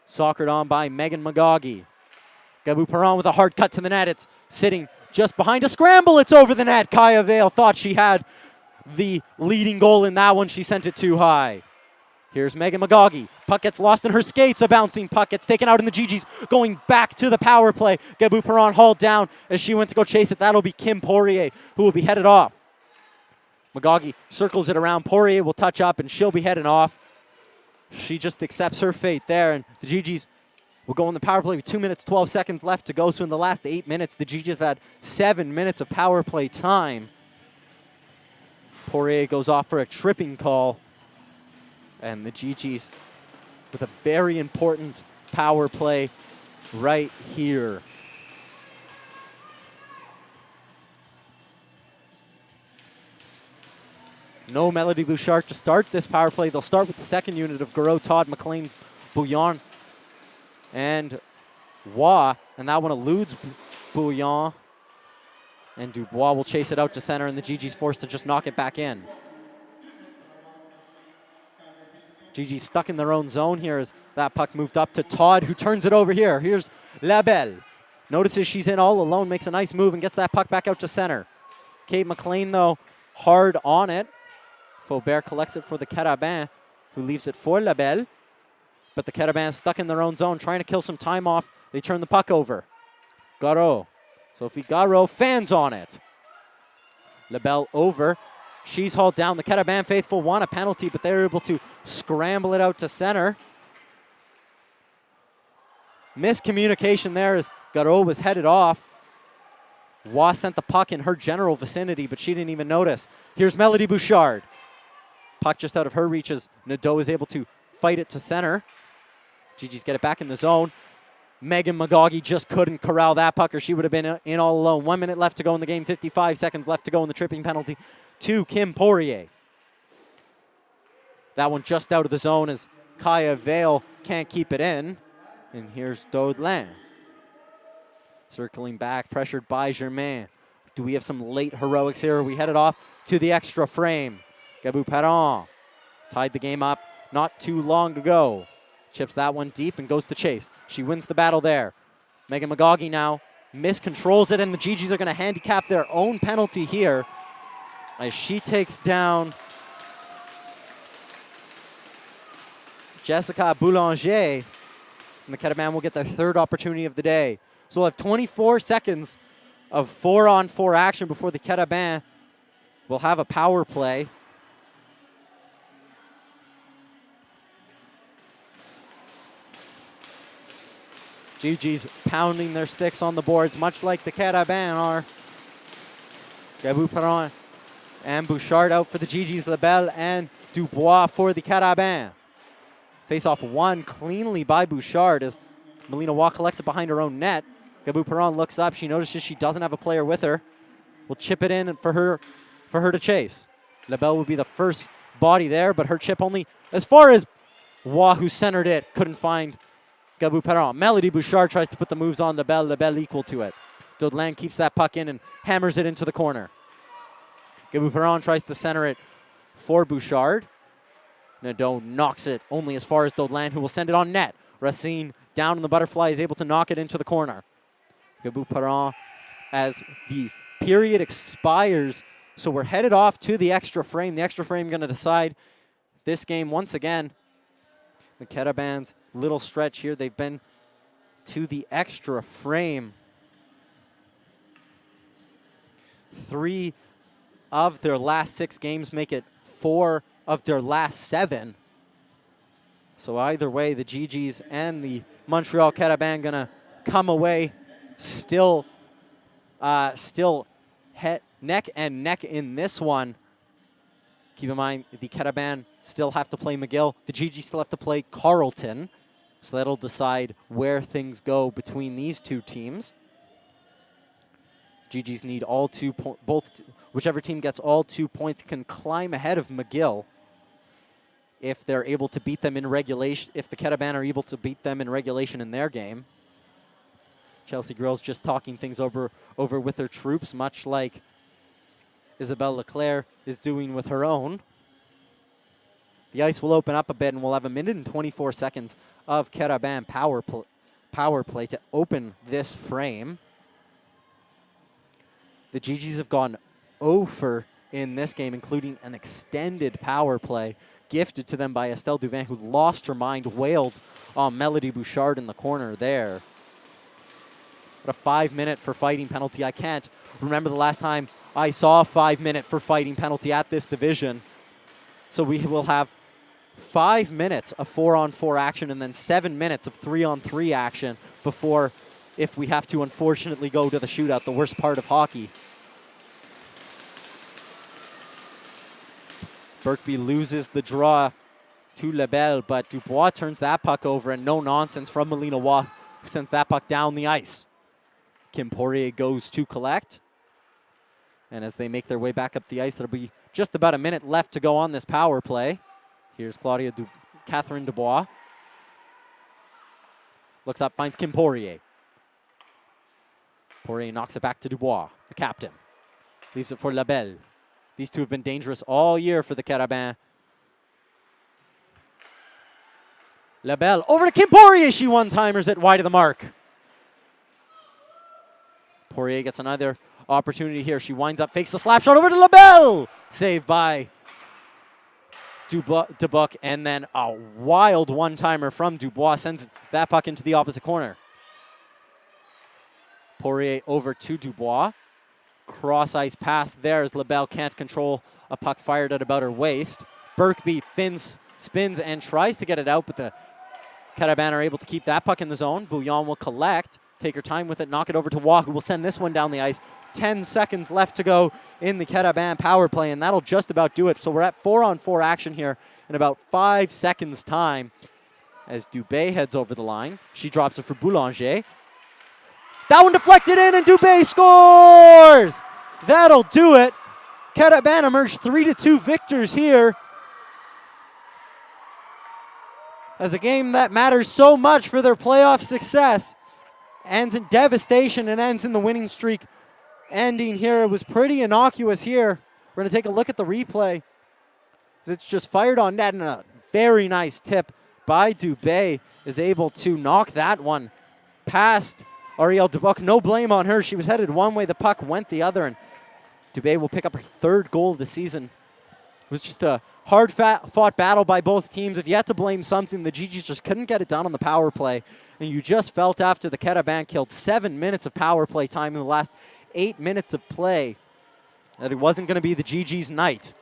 Soccered on by Megan McGoggy. Gabou Perron with a hard cut to the net. It's sitting just behind a scramble. It's over the net. Kaya Vale thought she had the leading goal in that one. She sent it too high. Here's Megan McGoggy. Puck gets lost in her skates. A bouncing puck gets taken out in the GGs. Going back to the power play. Gabou Perron hauled down as she went to go chase it. That'll be Kim Poirier, who will be headed off. McGoggy circles it around. Poirier will touch up, and she'll be heading off. She just accepts her fate there, and the GGs will go on the power play with 2 minutes, 12 seconds left to go. So in the last 8 minutes, the GGs have had 7 minutes of power play time. Poirier goes off for a tripping call, and the GGs with a very important power play right here. No Melody Bouchard to start this power play. They'll start with the second unit of Garreau, Todd, McLean, Bouillon, and Waugh. And that one eludes Bouillon. And Dubois will chase it out to center, and the GG's forced to just knock it back in. GG's stuck in their own zone here as that puck moved up to Todd, who turns it over here. Here's Labelle. Notices she's in all alone, makes a nice move, and gets that puck back out to center. Kate McLean, though, hard on it. Faubert collects it for the Carabin, who leaves it for Labelle. But the Carabin stuck in their own zone, trying to kill some time off. They turn the puck over. Garreau. Sophie Garreau fans on it. Labelle over. She's hauled down. The Carabin faithful want a penalty, but they're able to scramble it out to center. Miscommunication there as Garreau was headed off. Waugh sent the puck in her general vicinity, but she didn't even notice. Here's Melody Bouchard. Puck just out of her reach as Nadeau is able to fight it to center. GG's get it back in the zone. Megan McGoggy just couldn't corral that puck, or she would have been in all alone. 1 minute left to go in the game, 55 seconds left to go in the tripping penalty to Kim Poirier. That one just out of the zone as Kaya Vale can't keep it in. And here's Dodlin. Circling back, pressured by Germain. Do we have some late heroics here? We headed off to the extra frame. Gabou Perron tied the game up not too long ago. Chips that one deep and goes to chase. She wins the battle there. Megan McGoggy now miscontrols it, and the GGs are going to handicap their own penalty here as she takes down Jessica Boulanger, and the Cataban will get their third opportunity of the day. So we'll have 24 seconds of 4-on-4 action before the Cataban will have a power play. GG's pounding their sticks on the boards, much like the Cataban are. Gabou-Perron and Bouchard out for the GG's, Lebel and Dubois for the Cataban. Face-off won cleanly by Bouchard as Melina Waugh collects it behind her own net. Gabou-Perron looks up. She notices she doesn't have a player with her. Will chip it in for her to chase. Lebel would be the first body there, but her chip only as far as Waugh, who centered it, couldn't find Gabou-Perron. Melody Bouchard tries to put the moves on Lebel. Lebel equal to it. Dodelain keeps that puck in and hammers it into the corner. Gabou-Perron tries to center it for Bouchard. Nadeau knocks it only as far as Dodelain, who will send it on net. Racine down in the butterfly is able to knock it into the corner. Gabou-Perron as the period expires. So we're headed off to the extra frame. The extra frame going to decide this game once again. The Cataban's little stretch here. They've been to the extra frame 3 of their last 6 games, make it 4 of their last 7. So either way, the GGs and the Montreal Cataban gonna come away still neck and neck in this one. Keep in mind, the Cataban still have to play McGill. The GGs still have to play Carleton. So that'll decide where things go between these two teams. GGs need all 2 points. Whichever team gets all 2 points can climb ahead of McGill if they're able to beat them in regulation, if the Cataban are able to beat them in regulation in their game. Chelsea Girls just talking things over with their troops, much like Isabelle Leclerc is doing with her own. The ice will open up a bit, and we'll have 1 minute and 24 seconds of Cataban power play to open this frame. The GGs have gone over in this game, including an extended power play gifted to them by Estelle Duvin, who lost her mind, wailed on Melody Bouchard in the corner there. But a 5-minute for fighting penalty. I can't remember the last time I saw a 5-minute for fighting penalty at this division. So we will have 5 minutes of 4-on-4 action and then 7 minutes of 3-on-3 action before, if we have to unfortunately go to the shootout, the worst part of hockey. Birkby loses the draw to Lebel, but Dubois turns that puck over, and no nonsense from Melina Waugh, who sends that puck down the ice. Kim Poirier goes to collect. And as they make their way back up the ice, there'll be just about a minute left to go on this power play. Here's Catherine Dubois. Looks up, finds Kim Poirier. Poirier knocks it back to Dubois, the captain. Leaves it for Lebel. These two have been dangerous all year for the Cataban. Lebel over to Kim Poirier. She one-timers it wide of the mark. Poirier gets another opportunity here. She winds up, fakes the slap shot over to Lebel. Saved by Dubuc, and then a wild one-timer from Dubois sends that puck into the opposite corner. Poirier over to Dubois. Cross-ice pass there as Lebel can't control a puck fired at about her waist. Birkby spins and tries to get it out, but the Cataban are able to keep that puck in the zone. Bouillon will collect, take her time with it, knock it over to Waugh, who will send this one down the ice. 10 seconds left to go in the Cataban power play, and that'll just about do it. So we're at 4-on-4 action here in about 5 seconds' time as Dubé heads over the line. She drops it for Boulanger. That one deflected in, and Dubé scores! That'll do it. Cataban emerged 3-2 victors here. As a game that matters so much for their playoff success ends in devastation and ends in the winning streak ending here. It was pretty innocuous here. We're going to take a look at the replay. It's just fired on net, and a very nice tip by Dubé is able to knock that one past Arielle Dubuc, no blame on her. She was headed one way, the puck went the other, and Dubé will pick up her 3rd goal of the season. It was just a hard-fought battle by both teams. If you had to blame something, the GGs just couldn't get it done on the power play. And you just felt after the Carabin killed 7 minutes of power play time in the last 8 minutes of play that it wasn't going to be the GG's night.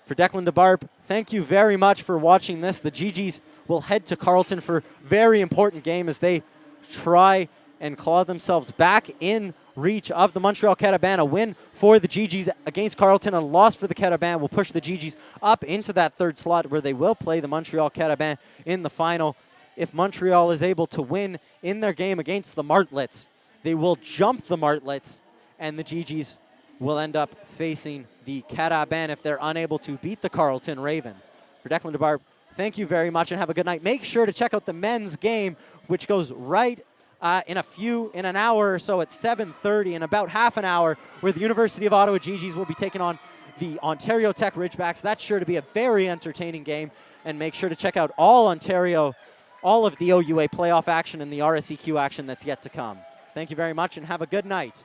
For Declan DeBarb, thank you very much for watching this. The GGs will head to Carleton for a very important game as they try and claw themselves back in reach of the Montreal Carabin. A win for the GGs against Carleton, a loss for the Carabin will push the GGs up into that 3rd slot where they will play the Montreal Carabin in the final. If Montreal is able to win in their game against the Martlets, they will jump the Martlets, and the GGs will end up facing the Carabin if they're unable to beat the Carleton Ravens. For Declan DeBarb, thank you very much and have a good night. Make sure to check out the men's game, which goes right in an hour or so at 7:30, in about half an hour, where the University of Ottawa GGs will be taking on the Ontario Tech Ridgebacks. That's sure to be a very entertaining game, and make sure to check out all of the OUA playoff action and the RSEQ action that's yet to come. Thank you very much and have a good night.